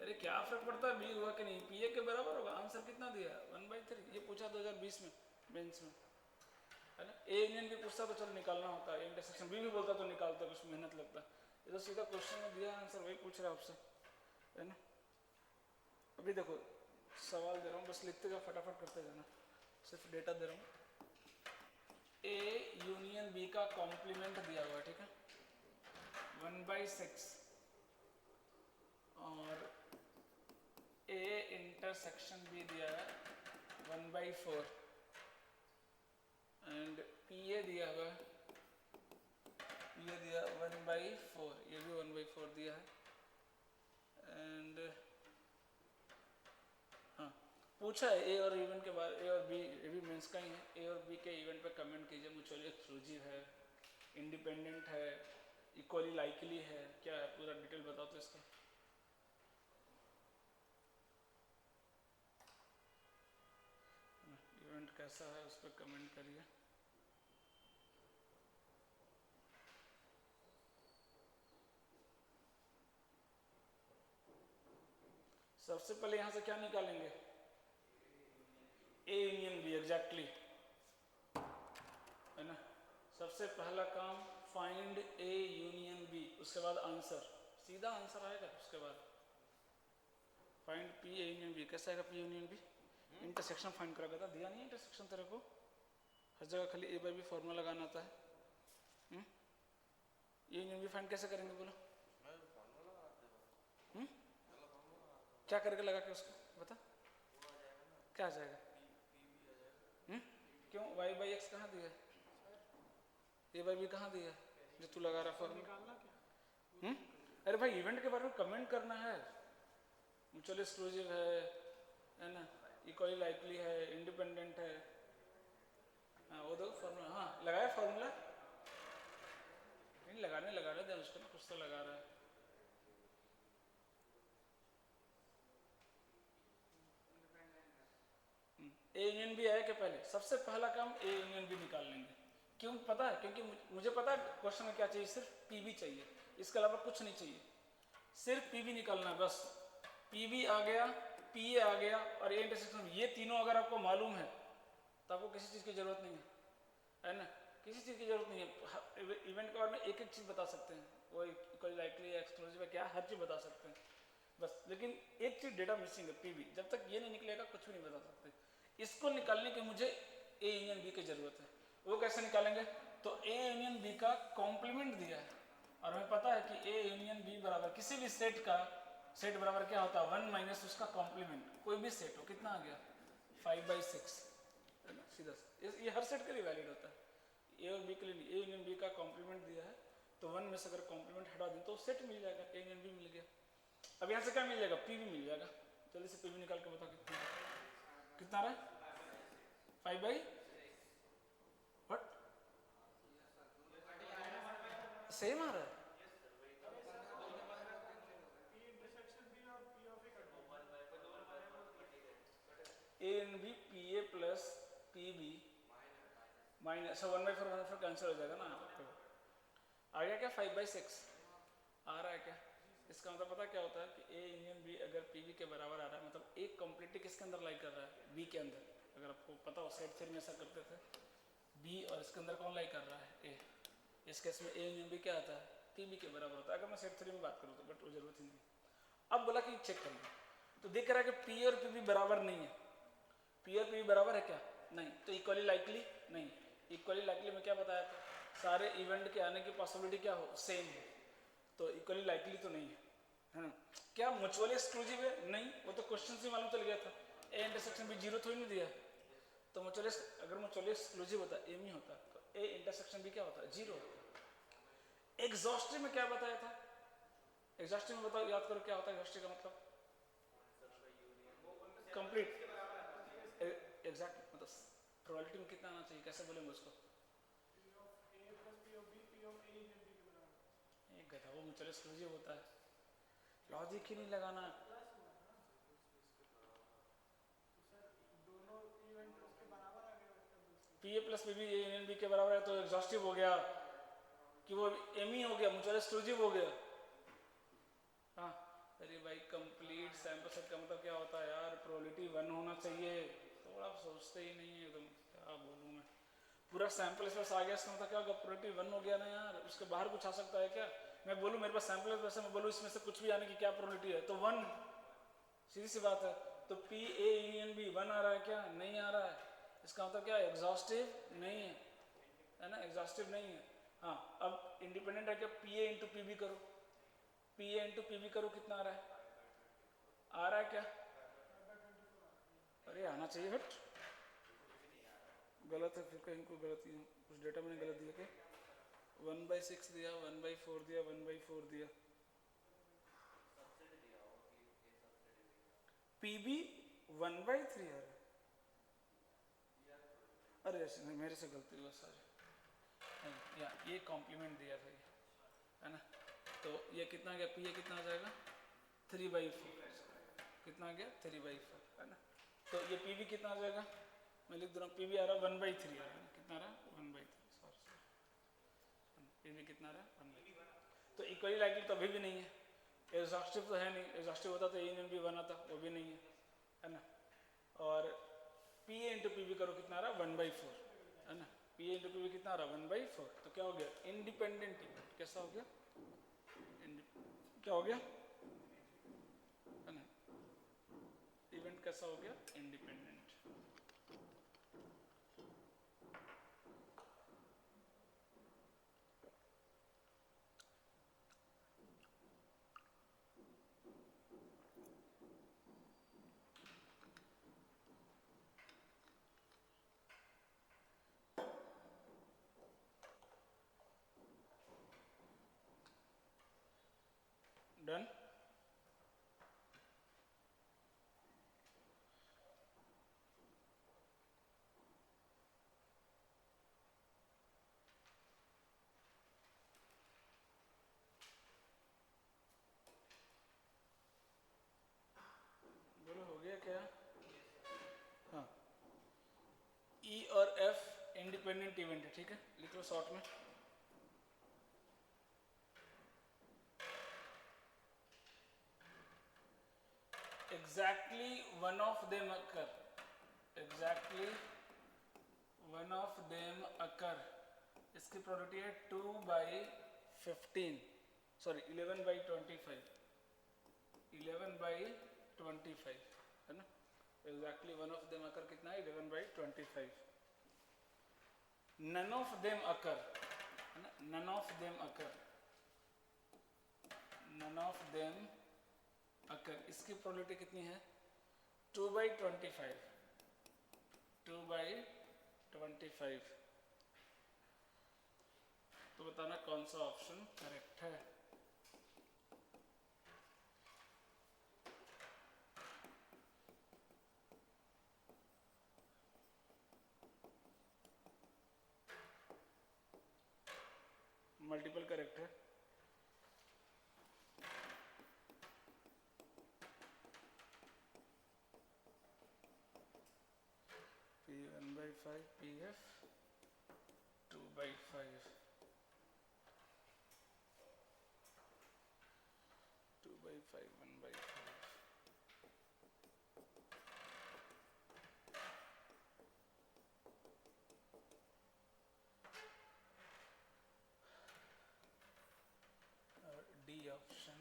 अरे क्या फर्क पड़ता है B हुआ कि नहीं, PA के बराबर होगा. आंसर कितना दिया 1/3. ये पूछा 2020 में बेंच में, है ना. A यूनियन B पूछता तो चलो निकालना होता है, इंटरसेक्शन B भी बोलता तो निकालता, कुछ मेहनत लगता. ये तो सीधा क्वेश्चन में दिया आंसर, वही पूछ रहा है आपसे, है ना. अभी देखो सवाल दे रहा हूँ, बस लिखते जाओ, फटाफट करते जाना, सिर्फ डेटा दे रहा हूँ. A यूनियन B का कॉम्प्लीमेंट दिया हुआ है, ठीक है, 1/6 और A इंटरसेक्शन B दिया है 1/4 एंड PA दिया हुआ है, ये दिया 1/4, ये भी 1/4 दिया है. एंड हाँ पूछा है A और इवेंट के बारे, A और B, ये भी मेंस का ही है. A और B के इवेंट पे कमेंट कीजिए, म्यूचुअली एक्सक्लूसिव है, इंडिपेंडेंट है, इक्वली लाइकली है, क्या है पूरा डिटेल बताओ तो इसका. इवेंट कैसा है उस पर कमेंट करिए. सबसे पहले यहां से क्या निकालेंगे? A यूनियन B, एग्जैक्टली, है ना. सबसे पहला काम फाइंड A यूनियन B, उसके बाद आंसर, सीधा आंसर आएगा. उसके बाद find P A union B. कैसा आएगा P union B? Intersection find करा था, दिया नहीं इंटरसेक्शन तेरे को, हर जगह खाली A/B फॉर्मूला लगाना आता है. A यूनियन B फाइंड कैसे करेंगे बोलो? क्या करके लगा के उसको बता, क्या आ जाएगा? क्यों Y/X कहाँ दिया है, A/B कहाँ दिया है जो तू लगा रहा फॉर्मूला? अरे भाई इवेंट के बारे में कमेंट करना है, म्यूचुअल एक्सक्लूसिव है ना, इक्वली लाइकली है, इंडिपेंडेंट है. हाँ वो देखो फॉर्मूला, हाँ लगाया फॉर्मूला, नहीं लगा रहे थे उसको, कुछ तो लगा रहा है. A यूनियन B आया कि पहले सबसे पहला काम A यूनियन B निकाल लेंगे. क्यों पता है? क्योंकि मुझे पता है क्वेश्चन में क्या चाहिए, सिर्फ PB चाहिए, इसके अलावा कुछ नहीं चाहिए, सिर्फ PB निकालना है बस. PB आ गया, PA आ गया और A इंटरसेक्शन, ये तीनों अगर आपको मालूम है तो आपको किसी चीज़ की जरूरत नहीं है ना, किसी चीज़ की जरूरत नहीं है. इवेंट के बारे में एक एक चीज़ बता सकते हैं, वो इक्वली लाइकली है, एक्सक्लूसिव है, क्या हर चीज़ बता सकते हैं बस. लेकिन एक चीज़ डेटा मिसिंग है PB, जब तक ये नहीं निकलेगा कुछ भी नहीं बता सकते. इसको निकालने की मुझे A यूनियन B की जरूरत है. वो कैसे निकालेंगे? तो A यूनियन B का कॉम्प्लीमेंट दिया है और हमें पता है कि A यूनियन B बराबर किसी भी सेट का, सेट बराबर क्या होता है 1 माइनस उसका कॉम्प्लीमेंट. कोई भी सेट हो, कितना आ गया 5/6, सीधा ये हर सेट के लिए वैलिड होता है, A और B के लिए नहीं. A यूनियन B का कॉम्प्लीमेंट दिया है तो 1 में से अगर कॉम्प्लीमेंट हटा दें तो सेट मिल जाएगा, A यूनियन B मिल गया. अब यहाँ से क्या मिल जाएगा? PB मिल जाएगा. जल्दी से PB निकाल के बताओ कितना रहा है? 5/, व्हाट सेम आ रहा है. A and B PA plus PB minus 1/4 cancel हो जाएगा ना. आ गया क्या 5/6 आ रहा है क्या? इसका मतलब पता क्या होता है कि A यूनियन B अगर PB के बराबर आ रहा है, मतलब एक कॉम्प्लेक्सिटी किसके अंदर लाई कर रहा है? B के अंदर. अगर आपको पता हो सेट थ्योरी में ऐसा करते थे, B और इसके अंदर कौन लाई कर रहा है? A. इस केस में A यूनियन B क्या आता है? PB के बराबर होता है, अगर मैं सेट थ्योरी में बात करूँ तो, बट वो जरूरत ही नहीं. अब बोला कि चेक करिए, तो दिख रहा है कि पी और पी भी बराबर नहीं है। पी और पी बराबर है क्या? नहीं। तो इक्वली लाइकली नहीं। इक्वली लाइकली में क्या बताया था, सारे इवेंट के आने की पॉसिबिलिटी क्या हो, सेम हो। तो इक्वली लाइकली तो नहीं है ना। क्या म्यूचुअली एक्सक्लूसिव है? नहीं, वो तो क्वेश्चन से मालूम चल गया था। ए इंटरसेक्शन भी जीरो थोड़ी नहीं दिया। तो म्यूचुअली अगर म्यूचुअली एक्सक्लूसिव होता एम ही होता तो ए इंटरसेक्शन भी क्या होता, जीरो होता। एग्जॉस्टिव में क्या बताया था? एग्जॉस्टिव में बताओ, याद करो क्या होता है एग्जॉस्टिव का मतलब? कंप्लीट। एग्जैक्ट मतलब प्रोबेबिलिटी में कितना आना चाहिए, कैसे बोलेंगे उसको? एक गधा, वो म्यूचुअली एक्सक्लूसिव होता है, लॉजिक ही नहीं लगाना। P A plus P B A union B के बराबर है तो एग्जॉस्टिव हो गया कि वो एम ही हो गया, म्यूचुअल एक्सक्लूसिव हो गया। हाँ, अरे भाई कंप्लीट सैंपल सेट का मतलब क्या होता है यार? प्रोबेबिलिटी 1 होना चाहिए। थोड़ा सोचते ही नहीं है एकदम, क्या बोलूँ मैं। पूरा सैंपल स्पेस आ गया, इसका मतलब क्या होगा? प्रोबेबिलिटी 1 हो गया ना यार, उसके बाहर कुछ आ सकता है क्या? मैं बोलूँ मेरे पास सैंपल स्पेस है, मैं बोलूँ इसमें से कुछ भी आने की क्या प्रोबेबिलिटी है, तो 1, सीधी सी बात है। तो पी ए यूनियन बी 1 आ रहा है क्या? नहीं आ रहा है। इसका मतलब क्या है? एग्जॉस्टिव नहीं है ना, एग्जॉस्टिव नहीं है। हाँ, अब इंडिपेंडेंट है क्या? P A into P B करो, P A into P B करो, कितना आ रहा है? आ रहा है क्या? अरे आना चाहिए, बट गलत है फिर, कहीं को गलत ही कुछ डेटा मैंने गलत दिया क्या? 1/6 दिया, 1/4 दिया, 1/4 दिया। पी बी 1/3 आ रहा है। अरे ऐसे नहीं, मेरे से गलती हुआ सारे। नहीं, ये कॉम्प्लीमेंट दिया था ये, है ना। तो ये कितना गया? पी ए कितना आ जाएगा? 3/4। कितना आ गया? 3/4, है ना। तो ये पी बी कितना आ जाएगा? मैं लिख दे रहा हूँ, पी बी आ रहा है 1/3 आ रहा है। कितना आ रहा है? 1/3। सॉरी, पी बी कितना आ रहा है? 1/3। तो इक्वली लाइकली तो अभी भी नहीं है, एग्जॉस्टिव तो है नहीं। एग्जॉस्टिव होता तो ए यूनियन बी 1 आता, वो भी नहीं है ना। और P A into P B करो, कितना आ रहा है? 1/4, है ना। P A into P B कितना आ रहा है? 1/4। तो क्या हो गया? Independent event. कैसा हो गया? क्या हो गया, है ना। इवेंट कैसा हो गया? इंडिपेंडेंट। डन। बोलो हो गया क्या? हाँ, ई और एफ इंडिपेंडेंट इवेंट है, ठीक है, लिख लो शॉर्ट में। Exactly one of them occur, exactly one of them occur. इसकी प्रोबेबिलिटी है 2/15, सॉरी 11/25, 11/25, है ना। Exactly one of them occur कितना है? 11/25। नन ऑफ देम अकर, है ना, none of them occur, none of them occur, इसकी प्रोबेबिलिटी कितनी है? 2/25, 2/25। तो बताना कौन सा ऑप्शन करेक्ट है। मल्टीपल करेक्ट है। P1/5, PF 2/5, 2/5, 1/5। और डी ऑप्शन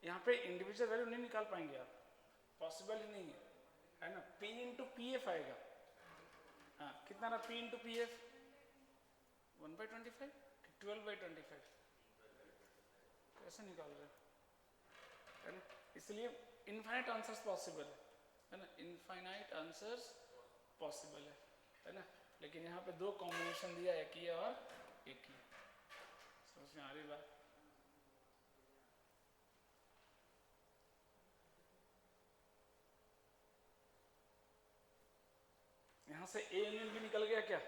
यहाँ पे इंडिविजुअल वैल्यू नहीं निकाल पाएंगे आप, पॉसिबल ही नहीं है ना। P इंटू पी एफ आएगा, हाँ कितना ना P इंटू पी एफ 1/25 कि 12/25, कैसे निकाल रहे है ना। इसलिए इनफाइनाइट आंसर्स पॉसिबल है ना, इनफाइनाइट आंसर्स पॉसिबल है ना। लेकिन यहाँ पे दो कॉम्बिनेशन दिया, एक ही और एक ही, समझ में आ रही बात। यहाँ से ए यूनियन बी निकल गया क्या,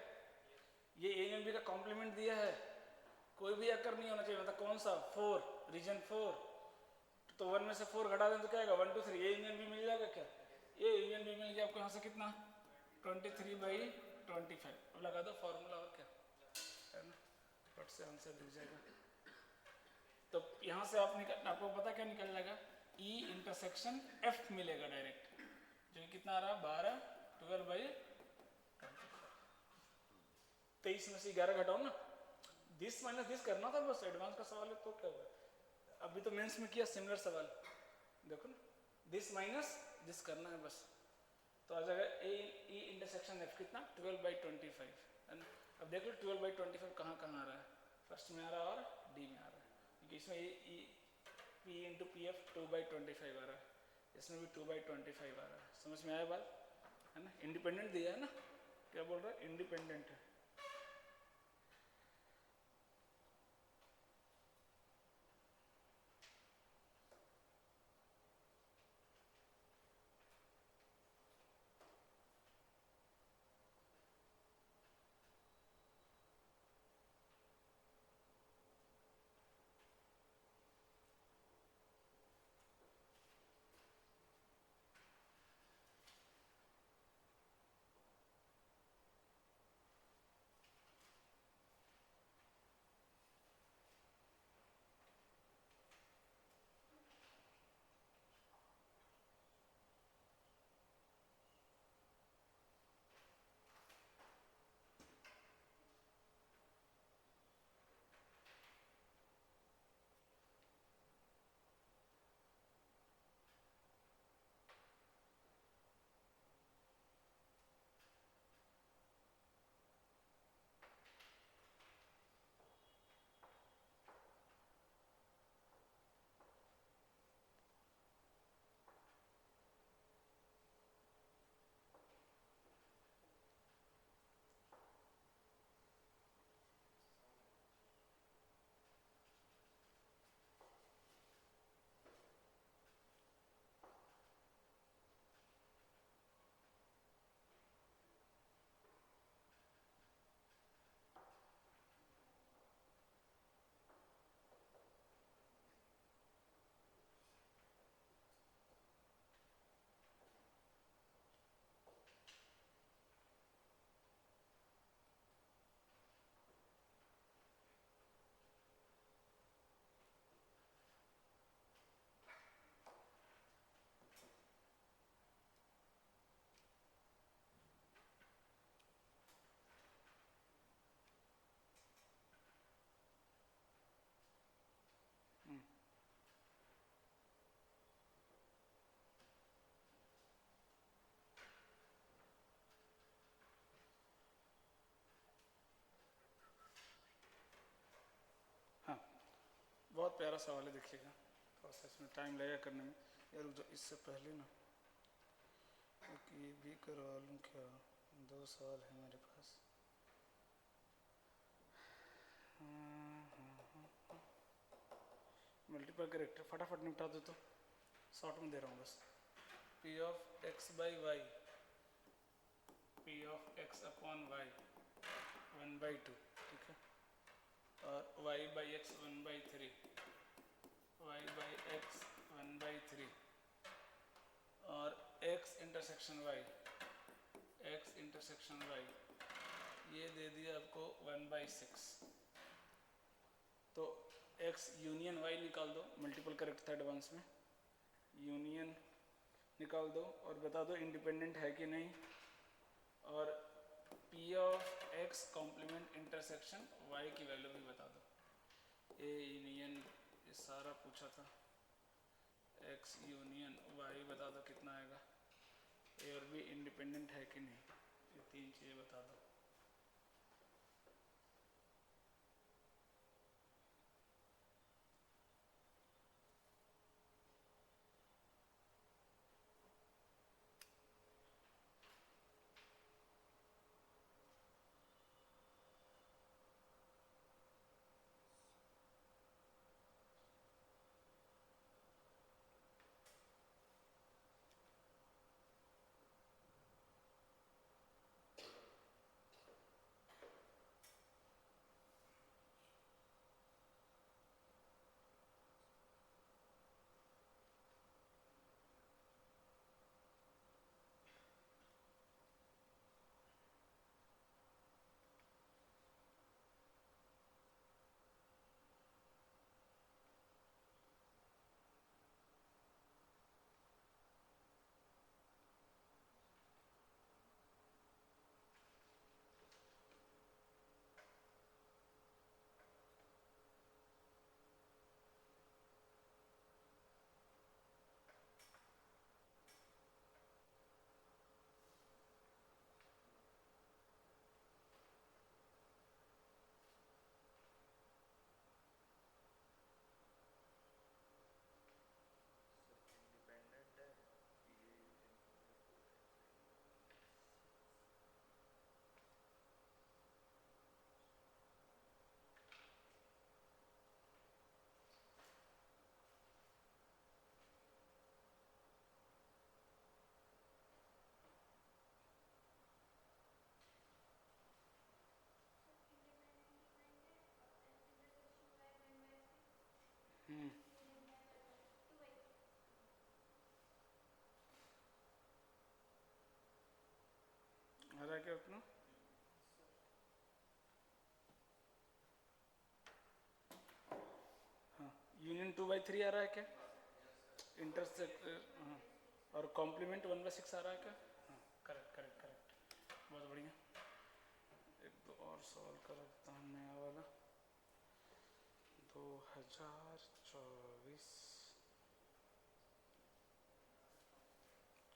ये ए यूनियन बी का कॉम्प्लीमेंट दिया है, कोई भी अकर नहीं होना चाहिए, मतलब कौन सा 4, रीजन 4, तो 1 में से 4 घटा दें तो क्या आएगा 1 2 3, ए यूनियन बी मिल जाएगा क्या, ए यूनियन बी मिल गया आपको। यहाँ से कितना 23/25, अब लगा दो फॉर्मूला और क्या है ना, फट से आंसर दिख जाएगा। तो यहाँ से आपको पता क्या निकल जाएगा, ई इंटरसेक्शन एफ मिलेगा डायरेक्ट, जो कितना आ रहा 12 12/25, 23 में से 11 घटाओ ना, दिस माइनस दिस करना था बस, एडवांस का सवाल है तो क्या हुआ, अभी तो मेंस में किया सिमिलर सवाल, देखो ना दिस माइनस दिस करना है बस, तो आ जाएगा ए ई इंटरसेक्शन एफ कितना 12/25 है ना। अब देख लो 12/25 कहाँ कहाँ आ रहा है, फर्स्ट में आ रहा है और डी में आ रहा है, क्योंकि इसमें E P into P F 2/25 आ रहा है, इसमें भी 2/25 आ रहा है, समझ में आया बात है ना। इंडिपेंडेंट दिया है ना, क्या बोल रहा है इंडिपेंडेंट है। हाँ बहुत प्यारा सवाल है, देखिएगा प्रोसेस में टाइम लगेगा करने में यार, जो इससे पहले ना ये भी करवा लूँ क्या, 2 सवाल है मेरे पास। मल्टीपल करेक्टर फटाफट निपटा दो तो, शॉर्ट में दे रहा हूँ बस। P of X by Y, P of X upon Y 1/2, ठीक है, और Y by X 1/3, Y by X 1/3, और X intersection Y, X intersection Y ये दे दिया आपको 1/6। तो x यूनियन y निकाल दो, मल्टीपल करेक्ट था एडवांस में, यूनियन निकाल दो और बता दो इंडिपेंडेंट है कि नहीं, और p of x complement intersection y की वैल्यू भी बता दो। ए यूनियन ये सारा पूछा था, एक्स यूनियन वाई बता दो कितना आएगा, ए और बी इंडिपेंडेंट है कि नहीं, ये तीन चीज़ें बता दो। आ रहा है क्या उतना? हाँ, यूनियन 2/3 आ रहा है क्या? इंटरसेक्ट, हाँ, और कॉम्प्लीमेंट 1/6 आ रहा है क्या? हाँ, करेक्ट करेक्ट करेक्ट, बहुत बढ़िया। एक दो और सवाल कर देता हूँ नया वाला। 2024,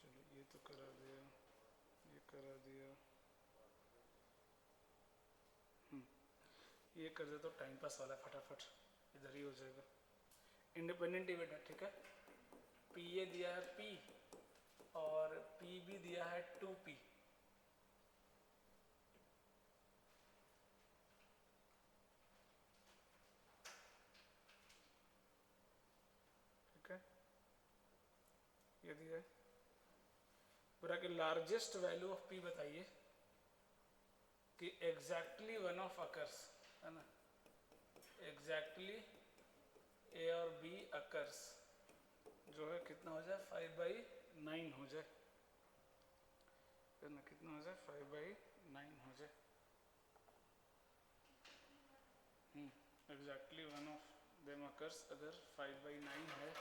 चलो ये तो करा दिया, ये करा दिया, ये कर दे तो टाइम पास वाला फटाफट इधर ही हो जाएगा। इंडिपेंडेंट डिविडेंड, ठीक है। पी ए दिया है पी और पी भी दिया है 2p, ठीक है, ये दिया है पूरा कि लार्जेस्ट वैल्यू ऑफ पी बताइए कि एग्जैक्टली वन ऑफ अकर्स, है ना, एग्जैक्टली ए और बी अकर्स जो है कितना हो जाए 5/9 हो जाए, है ना, कितना हो जाए 5/9 हो जाए। Exactly one of them occurs अगर 5/9 है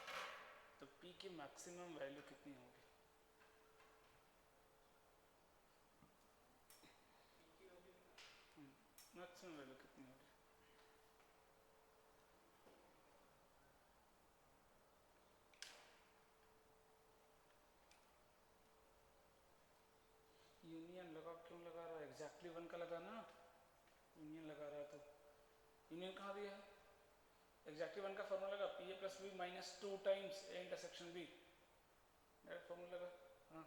तो पी की मैक्सिमम वैल्यू कितनी होगी? मैक्सिमम वैल्यू कितनी होगी? यूनियन लगा, क्यों लगा रहा है? एग्जैक्टली वन का लगाना, यूनियन लगा रहा है तो यूनियन कहाँ दिया है? एग्जैक्टली वन का फॉर्मूला लगा P A plus B minus 2 times A intersection B, direct formula लगा। हाँ,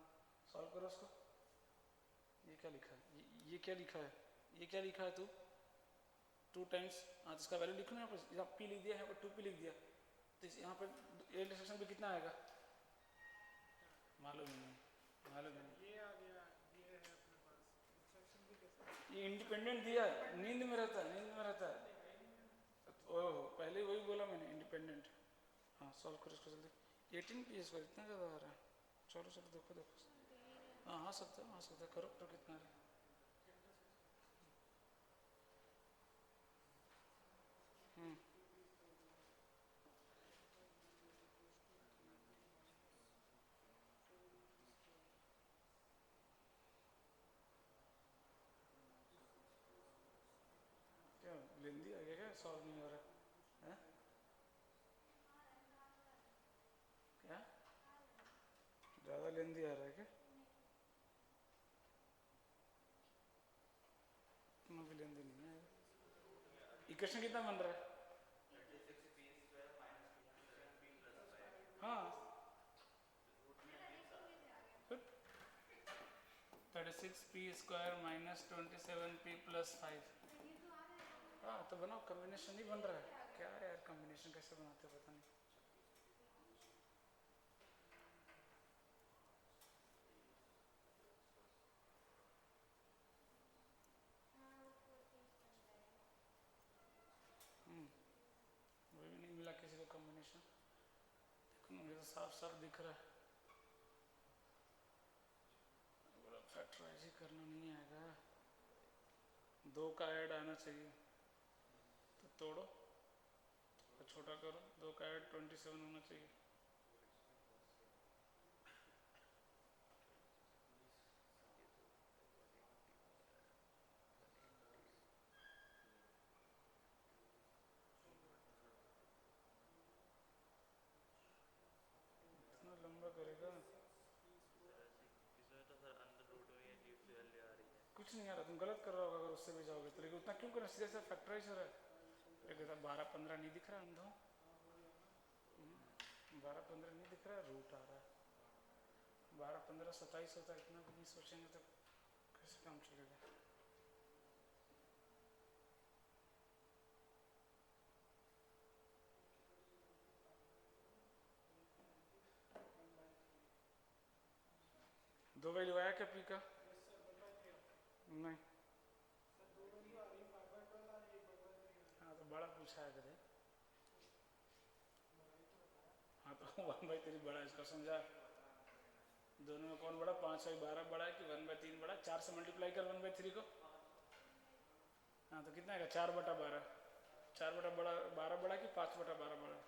सॉल्व करो उसको। ये क्या लिखा है? ये क्या लिखा है? ये क्या लिखा है तू? 2 टाइम्स, हाँ तो इसका वैल्यू लिखो ना, यहाँ पर यहाँ पी लिख दिया, यहाँ पर 2p लिख दिया, तो यहाँ पर ए इंटरसेक्शन बी कितना आएगा? मालूम नहीं, मालूम नहीं।
ये आ गया, ये है अपने पास इंस्ट्रक्शन भी कैसे?
ये इंडिपेंडेंट दिया है, नींद में रहता है, नींद में रहता है। ओह, पहले वही बोला मैंने, इंडिपेंडेंट। हाँ, सॉल्व करो इसको जल्दी। 18 PS पर इतना ज़्यादा आ रहा है। चलो चलो देखो देखो, हाँ आ सकता है, आ सकता है, करो तो कितना आ रहा है। क्या लेंदी आ गया क्या? सॉल्व नहीं हो रहा है? क्या लेंदी आ रहा है क्या? इतना भी लेंदी नहीं है। इक्वेशन कितना बन रहा है? हाँ 36p² माइनस 27p + 5। हाँ तो बनाओ, कॉम्बिनेशन नहीं बन रहा है क्या यार? कॉम्बिनेशन कैसे बनाते हो पता नहीं। वही भी नहीं मिला किसी को कॉम्बिनेशन। देखो मुझे तो साफ साफ दिख रहा है। बोला फैक्टराइज ही करना नहीं आएगा, 2 का ऐड आना चाहिए। तो तोड़ो तो छोटा करो, 2 का ऐड 27 होना चाहिए। इतना लंबा करेगा? कुछ नहीं आ रहा, तुम गलत कर रहे हो अगर उससे भी जाओगे तो। लेकिन उतना क्यों करना, सीधे से फैक्टराइज हो रहा है। एक 12-15 नहीं दिख रहा अंधो? 12-15 नहीं दिख रहा, रूट आ रहा है। 12-15 27 होता है, इतना भी नहीं सोचेंगे तो कैसे काम चलेगा। दो वैल्यू आया क्या पी का? नहीं। हाँ तो बड़ा पूछा है कदे। हाँ तो 1/3 बड़ा, इसका समझा। दोनों में कौन बड़ा? 5/12 बड़ा है कि 1/3 बड़ा? 4 से मल्टीप्लाई कर 1/3 को। हाँ तो कितना आएगा? 4/12। 4/12 बड़ा कि 5/12 बड़ा?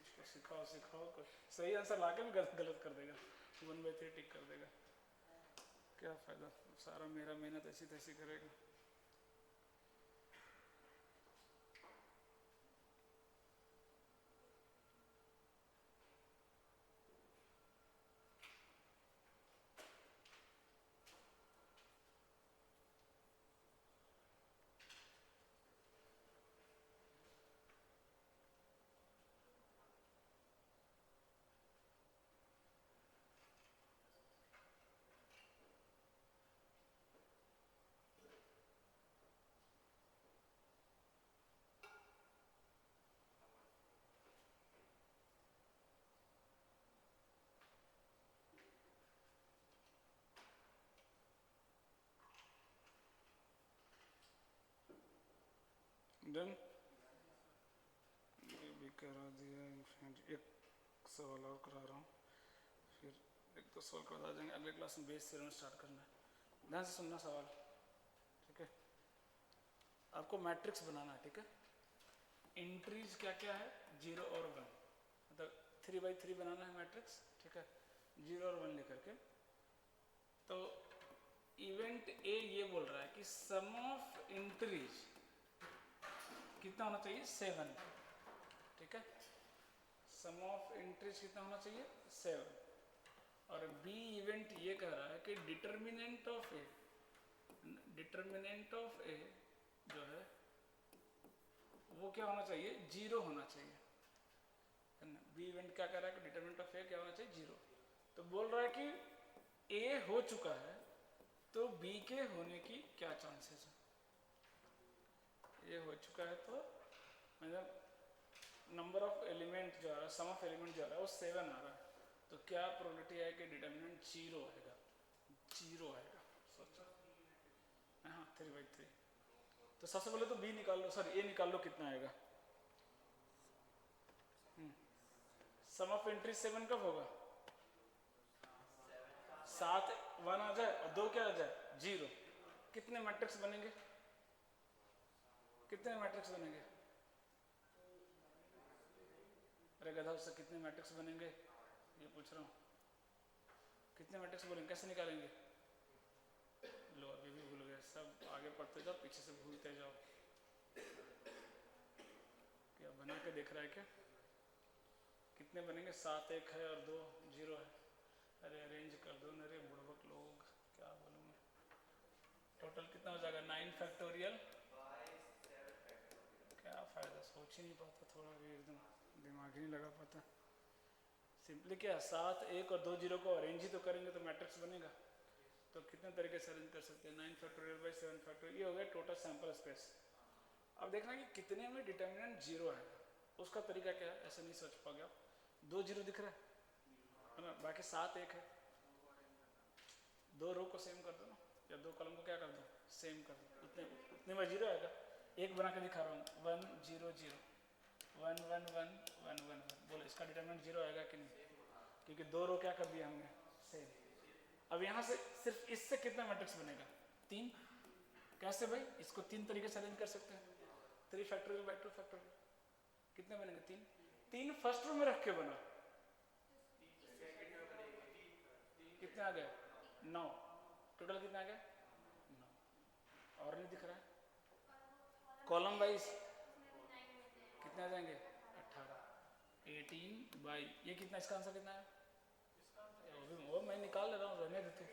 इसको सिखाओ कुछ। सही आंसर ला के भी गलत कर देगा, 1/3 टिक कर देगा। क्या फायदा, सारा मेरा मेहनत ऐसी तैसी करेगा। डन, ये भी करा दिया। एक सवाल और करा रहा हूँ, फिर 1-2 सवाल करा देंगे। अगले क्लास में बेस थ्योरम स्टार्ट करना है। ध्यान से सुनना सवाल, ठीक है? आपको मैट्रिक्स बनाना है, ठीक है? एंट्रीज क्या क्या है? 0 और 1, मतलब 3x3 बनाना है मैट्रिक्स, ठीक है? 0 और 1 लेकर के। तो इवेंट ए ये बोल रहा है कि सम ऑफ एंट्रीज कितना होना चाहिए? 7, ठीक है? सम ऑफ एंट्रीज कितना होना चाहिए? 7। और बी इवेंट ये कह रहा है कि डिटर्मिनेंट ऑफ ए जो है वो क्या होना चाहिए? 0 होना चाहिए, है ना? बी इवेंट क्या कह रहा है कि डिटर्मिनेंट ऑफ ए क्या होना चाहिए? 0। तो बोल रहा है कि ए हो चुका है तो बी के होने की क्या चांसेस है? ये हो चुका है तो मतलब नंबर ऑफ एलिमेंट जो आ रहा है, सम ऑफ एलिमेंट जो आ रहा है वो 7 आ रहा है। तो क्या प्रोबेबिलिटी है कि डिटर्मिनेंट 0 आएगा? 0 आएगा, सोचो। हाँ 3/3। तो सबसे पहले तो बी निकाल लो, सॉरी ए निकाल लो, कितना आएगा? सम ऑफ एंट्री 7 कब होगा? 7 1 आ जाए और 2 क्या आ जाए? 0। कितने मैट्रिक्स बनेंगे? कितने मैट्रिक्स बनेंगे? अरे गधा, उससे कितने मैट्रिक्स बनेंगे ये पूछ रहा हूँ। कितने मैट्रिक्स बनेंगे, कैसे निकालेंगे? लो अभी भी भूल गए सब। आगे पढ़ते जाओ, पीछे से भूलते जाओ। क्या बना के देख रहा है क्या? कितने बनेंगे? 7 1 है और 2 0 है। अरे अरेंज कर दो ना रे बुड़बक लोग, क्या बोलूँ मैं। टोटल कितना हो जाएगा 9 फैक्टोरियल, क्या फ़ायदा, सोच ही नहीं पाता, थोड़ा भी एकदम दिमाग ही नहीं लगा पाता। सिंपली क्या 7 1 और 2 जीरो को अरेंज ही तो करेंगे तो मैट्रिक्स बनेगा। तो कितने तरीके से अरेंज कर सकते हैं, 9 फैक्टोरियल बाई 7 फैक्टोरियल, ये हो गया टोटल सैंपल स्पेस। अब देखना कि कितने में डिटर्मिनेंट जीरो है, उसका तरीका क्या है, ऐसे नहीं सोच पाओगे आप। 2 जीरो दिख रहा है ना, बाकी 7 1 है, 2 रो को सेम कर दो ना, या 2 कॉलम को क्या कर दो, सेम कर दो, उतने में जीरो आएगा। एक बना के दिखा रहा हूँ, 1 0 0 1 1 1 1 1 1, बोलो इसका डिटर्मिनेंट जीरो आएगा कि नहीं, क्योंकि 2 रो क्या कर दिया हमने, सेम। अब यहाँ से सिर्फ इससे कितना मैट्रिक्स बनेगा, 3। कैसे भाई, इसको 3 तरीके से अरेंज कर सकते हैं, 3 फैक्टोरियल बाई 2 फैक्टोरियल, कितने बनेंगे, 3 फर्स्ट रो में रख के बना, कितने आ गए, 9, टोटल कितना आ गया 9, और नहीं दिख रहा है। कॉलम वाइज कितने आ जाएंगे, 18 18 बाई, ये कितना, इसका आंसर कितना है, वो मैं निकाल ले रहा हूँ, रहने देते।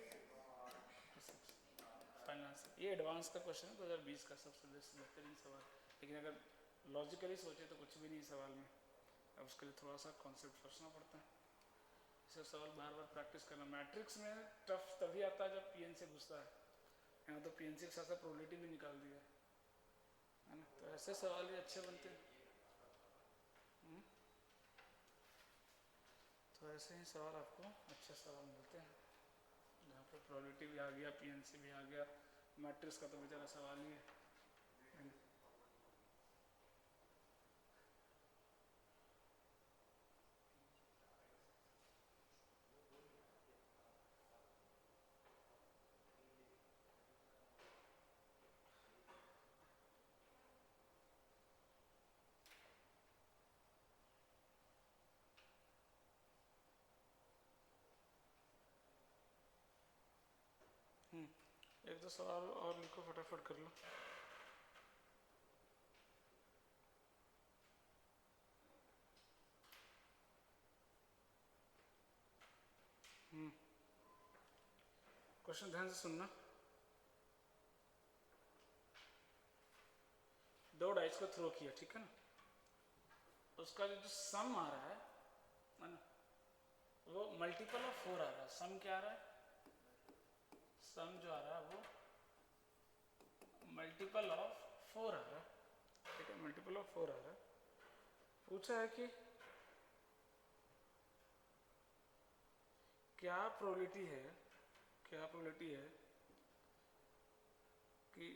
फाइनल आंसर, ये एडवांस का क्वेश्चन है 2020 का, सबसे बेहतरीन सवाल। लेकिन अगर लॉजिकली सोचे तो कुछ भी नहीं सवाल में, अब उसके लिए थोड़ा सा कॉन्सेप्ट सोचना पड़ता है, इसे सवाल बार बार प्रैक्टिस करना। मैट्रिक्स में टफ तभी आता है जब पीएन से घुसता है, यहाँ तो पीएनसी के साथ साथ प्रोबेबिलिटी भी निकाल दिया है ना, तो ऐसे सवाल ही अच्छे बनते हैं। तो ऐसे ही सवाल आपको अच्छे सवाल मिलते हैं, जहाँ पे प्रोबेबिलिटी भी आ गया, पीएनसी भी आ गया, मैट्रिक्स का तो बेचारा सवाल ही है ना? एक दो सवाल और लिखो, फटाफट कर लो। क्वेश्चन ध्यान से सुनना। 2 डाइस को थ्रो किया, ठीक है ना, उसका जो सम आ रहा है ना, वो मल्टीपल ऑफ 4 आ रहा है। सम क्या आ रहा है, सम जो आ रहा है वो मल्टीपल ऑफ 4 आ रहा है, ठीक है, मल्टीपल ऑफ 4 आ रहा है। पूछा है कि क्या प्रोबेबिलिटी है कि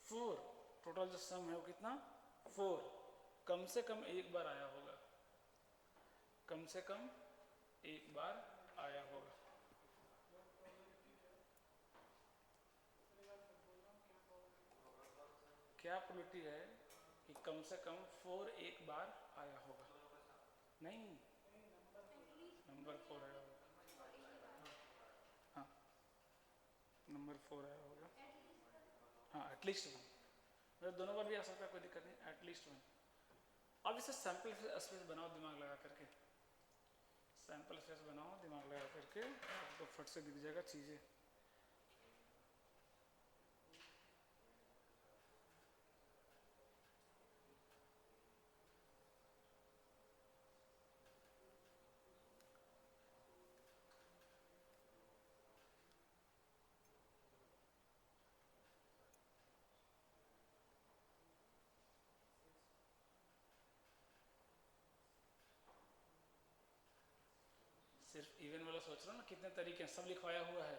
4 टोटल जो सम है वो कितना, 4 कम से कम एक बार आया होगा, कम से कम एक बार आया होगा। क्या प्रोबेबिलिटी है कि कम से कम 4 एक बार आया होगा, नहीं नंबर 4 आया होगा, हाँ नंबर 4 आया होगा, हाँ एटलीस्ट 1, मतलब दोनों बार भी आ सकता है, कोई दिक्कत नहीं, एटलीस्ट 1। अब इसे सैंपल स्पेस बनाओ दिमाग लगा करके, सैंपल स्पेस बनाओ दिमाग लगा करके, आपको फट से दिख जाएगा चीज़ें। सिर्फ इवन वाला सोच रहा हूँ ना, कितने तरीके हैं, सब लिखवाया हुआ है।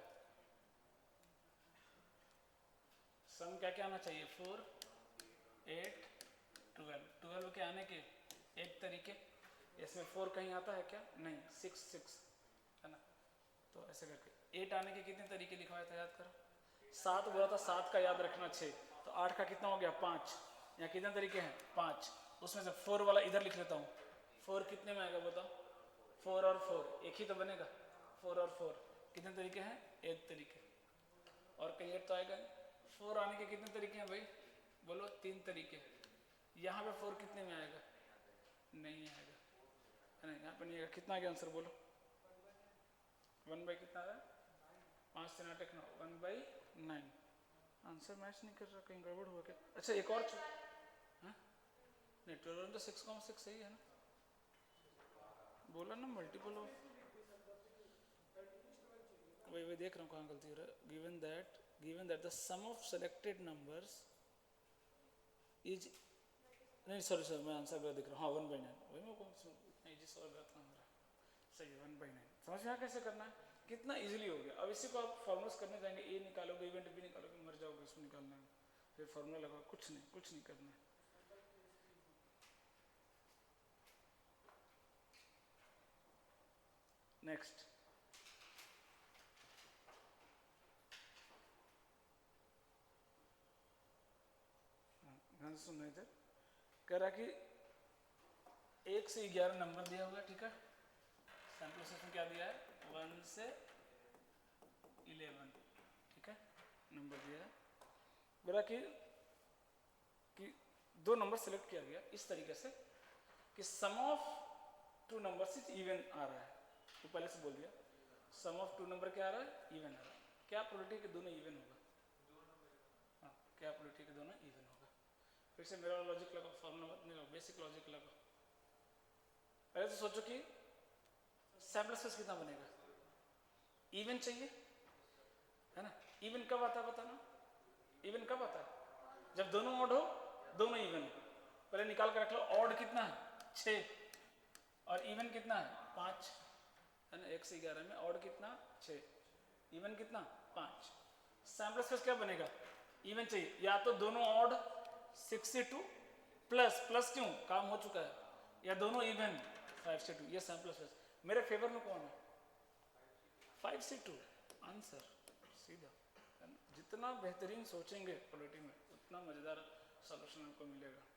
सम क्या क्या आना चाहिए, 4 8 12, 12 के आने के एक तरीके, इसमें 4 कहीं आता है क्या, नहीं, 6 6 है ना, तो ऐसे करके 8 आने के कितने तरीके लिखवाया था, याद करो। 7 बोला था, 7 का याद रखना 6, तो 8 का कितना हो गया 5, यहाँ कितने तरीके हैं 5, उसमें से 4 वाला इधर लिख लेता हूँ। 4 कितने में आएगा बताओ, 4 और 4 एक ही तो बनेगा, 4 और 4 कितने तरीके हैं, एक तरीके, और कहीं एक तो आएगा। 4 आने के कितने तरीके हैं भाई, बोलो 3 तरीके। यहाँ पे 4 कितने में आएगा, नहीं आएगा, है ना, यहाँ पे नहीं आएगा, कितना आ गया आंसर बोलो, 1 बाई कितना आ रहा है? 5 3 8 9, 1 बाई 9। आंसर मैच नहीं कर रहा, कहीं गड़बड़ हुआ क्या? अच्छा एक और हाँ नहीं 12 तो 6,6 सही है ना, बोला ना मल्टीपल ऑफ, वही देख रहा हूँ कहाँ गलती हो रहा है। Given that the sum of selected numbers is, नहीं सॉरी मैं आंसर गलत देख रहा हूँ। हाँ 1/9, वही मैं कौन सा इजी सॉल्व गलत काम हो रहा है, सही है 1/9। समझ में आया कैसे करना है, कितना इजीली हो गया। अब इसी को आप फॉर्मूलास करने जाएंगे, ए निकालोगे इवेंट बी निकालोगे, मर जाओगे इसको निकालने में, फिर फॉर्मूला लगाओ, कुछ नहीं करना है। नेक्स्ट ध्यान से सुनना इधर, कह रहा कि 1 से 11 नंबर दिया हुआ, ठीक है। सैंपल सेट में क्या दिया है, 1 से 11, ठीक है, नंबर दिया है। बोला कि दो नंबर सेलेक्ट किया गया इस तरीके से कि सम ऑफ 2 नंबर्स इज इवन आ रहा है, तो पहले से बोल दिया सम ऑफ 2 नंबर क्या आ रहा है, इवन आ रहा है। क्या प्रोबेबिलिटी कि दोनों इवन होगा? हाँ, क्या प्रोबेबिलिटी कि दोनों इवन होगा? फिर से मेरा लॉजिक लगाओ, फॉर्मूला मत लगाओ, बेसिक लॉजिक लगाओ। पहले तो सोचो कि सैंपल स्पेस कितना बनेगा, इवन चाहिए है ना। इवन कब आता है बताना, इवन कब आता है? जब दोनों ऑड हो, दोनों इवन हो। पहले निकाल कर रख लो, ऑड कितना है 6 और इवन कितना है 5, है ना। 1 से 11 में ऑड कितना 6, इवन कितना 5। सैंपल स्पेस क्या बनेगा, इवन चाहिए, या तो दोनों ऑड 62 प्लस क्यों, काम हो चुका है, या दोनों इवन 5 से 2, ये सैंपल स्पेस। मेरे फेवर में कौन है, 5 से 2 आंसर सीधा, है ना। जितना बेहतरीन सोचेंगे प्रोबेबिलिटी में, उतना मजेदार सॉल्यूशन आपको मिलेगा।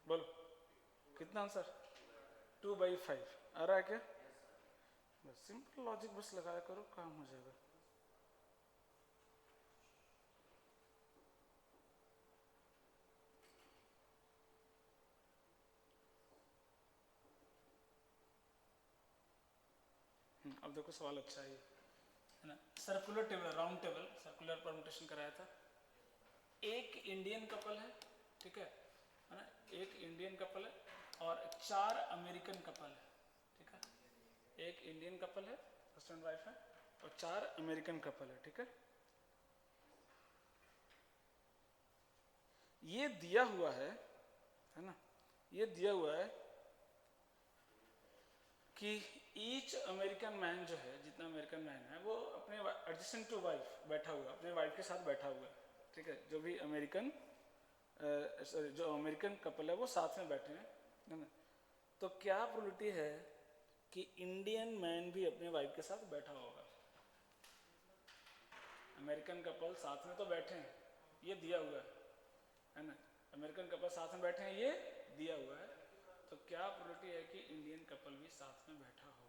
बोलो कितना आंसर, 2/5 आ रहा है क्या? बस सिंपल लॉजिक बस लगाया करो, काम हो जाएगा। अब देखो सवाल अच्छा है ना। Circular table, round table, circular permutation कराया था। एक इंडियन कपल है, ठीक है ना, एक इंडियन कपल है और 4 अमेरिकन कपल है, ठीक है। एक इंडियन कपल है, हस्बैंड वाइफ है, और 4 अमेरिकन कपल है, ठीक है। ये दिया हुआ है ना, ये दिया हुआ है कि ईच अमेरिकन मैन जो है, जितना अमेरिकन मैन है वो अपने एडजेसेंट टू वाइफ बैठा हुआ, अपने वाइफ के साथ बैठा हुआ है, ठीक है। जो भी अमेरिकन जो अमेरिकन कपल है वो साथ में बैठे हैं, है ना। तो क्या प्रोबेबिलिटी है कि इंडियन मैन भी अपने वाइफ के साथ बैठा होगा? अमेरिकन कपल साथ में तो बैठे हैं, ये दिया हुआ है ना। अमेरिकन कपल साथ में बैठे हैं, ये दिया हुआ है। तो क्या प्रोबेबिलिटी है कि इंडियन कपल भी साथ में बैठा होगा?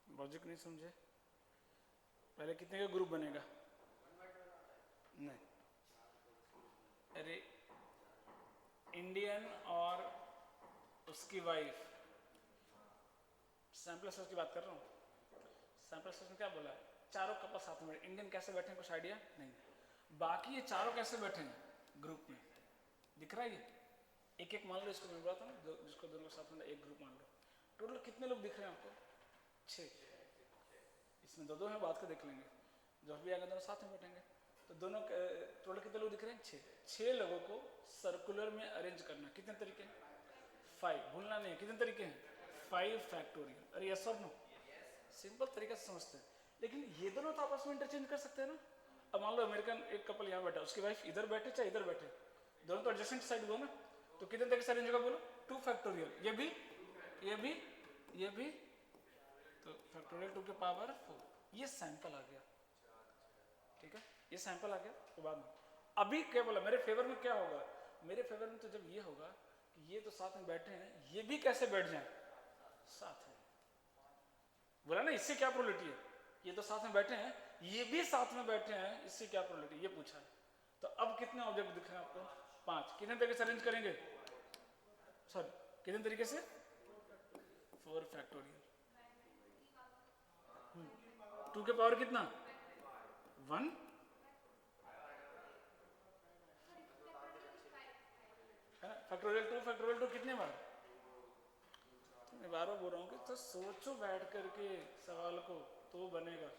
लॉजिक नहीं समझे? पहले कितने का ग्रुप बनेगा? नहीं, अरे इंडियन और उसकी वाइफ, सैम्पल स्पेस की बात कर रहा हूँ। सैम्पल स्पेस में क्या बोला है? चारों कपल साथ में। इंडियन कैसे बैठे हैं कुछ आइडिया नहीं, बाकी ये चारों कैसे बैठे हैं ग्रुप में, दिख रहा है ये? एक एक मान लो, इसको मैं बोला था ना, जिसको दोनों के साथ में एक ग्रुप मान लो। टोटल कितने लोग दिख रहे हैं आपको? 6। इसमें दो दो है, बात कर देख लेंगे, जब भी आएगा दोनों साथ में बैठेंगे। तो दोनों टोटल कितने लोग दिख रहे हैं? 6। 6 लोगों को सर्कुलर में अरेंज करना, कितने तरीके हैं? 5, भूलना नहीं, कितने तरीके हैं? 5 फैक्टोरियल। अरे यस और नो? सिंपल तरीके से समझते हैं। लेकिन ये दोनों तो आपस में इंटरचेंज कर सकते हैं ना। अब मान लो अमेरिकन एक कपल यहाँ बैठा, उसकी वाइफ इधर बैठे चाहे इधर बैठे, दोनों तो एडजेसेंट साइड दो ना, तो कितने तरीके से अरेंज होगा बोलो? 2 फैक्टोरियल। ये भी, ये भी, ये भी, तो फैक्टोरियल 2 के पावर 4। ये सैंपल आ गया, ठीक है, ये सैंपल आ गया। तो बाद में अभी क्या बोला मेरे फेवर में? क्या होगा मेरे फेवर में? तो जब ये होगा कि ये तो साथ में बैठे हैं, ये भी कैसे बैठ जाए साथ में? बोला ना, इससे क्या प्रोबेबिलिटी है? ये तो साथ में बैठे हैं, ये भी साथ में बैठे हैं, इससे क्या प्रोबेबिलिटी? ये पूछा है। तो अब कितने ऑब्जेक्ट दिख रहे हैं आपको? 5। कितने तरीके से अरेंज करेंगे? सॉरी, कितने तरीके से? 4 फैक्टोरियल। 2 के पावर कितना? 1। फैक्टोरियल 2, फैक्टोरियल 2 कितने बार? मैं बार बार बोल रहा हूँ कि तो सोचो बैठ करके सवाल को, तो बनेगा।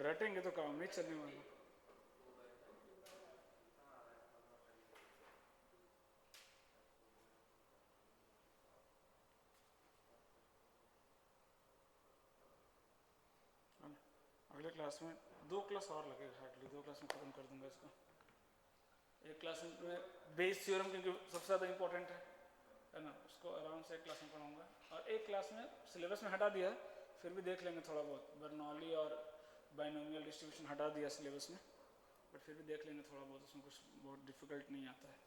रटेंगे तो काम नहीं चलने वाला। अगले क्लास में 2 क्लास और लगेगा, हार्डली 2 क्लास में खत्म कर दूंगा इसको। एक क्लास में बेस थ्योरम, क्योंकि सबसे ज़्यादा इंपॉर्टेंट है ना, उसको आराम से एक क्लास में पढ़ाऊंगा। और एक क्लास में सिलेबस में हटा दिया, फिर भी देख लेंगे थोड़ा बहुत। बर्नौली और बाइनोमियल डिस्ट्रीब्यूशन हटा दिया सिलेबस में, बट फिर भी देख लेंगे थोड़ा बहुत, उसमें कुछ बहुत डिफिकल्ट नहीं आता है।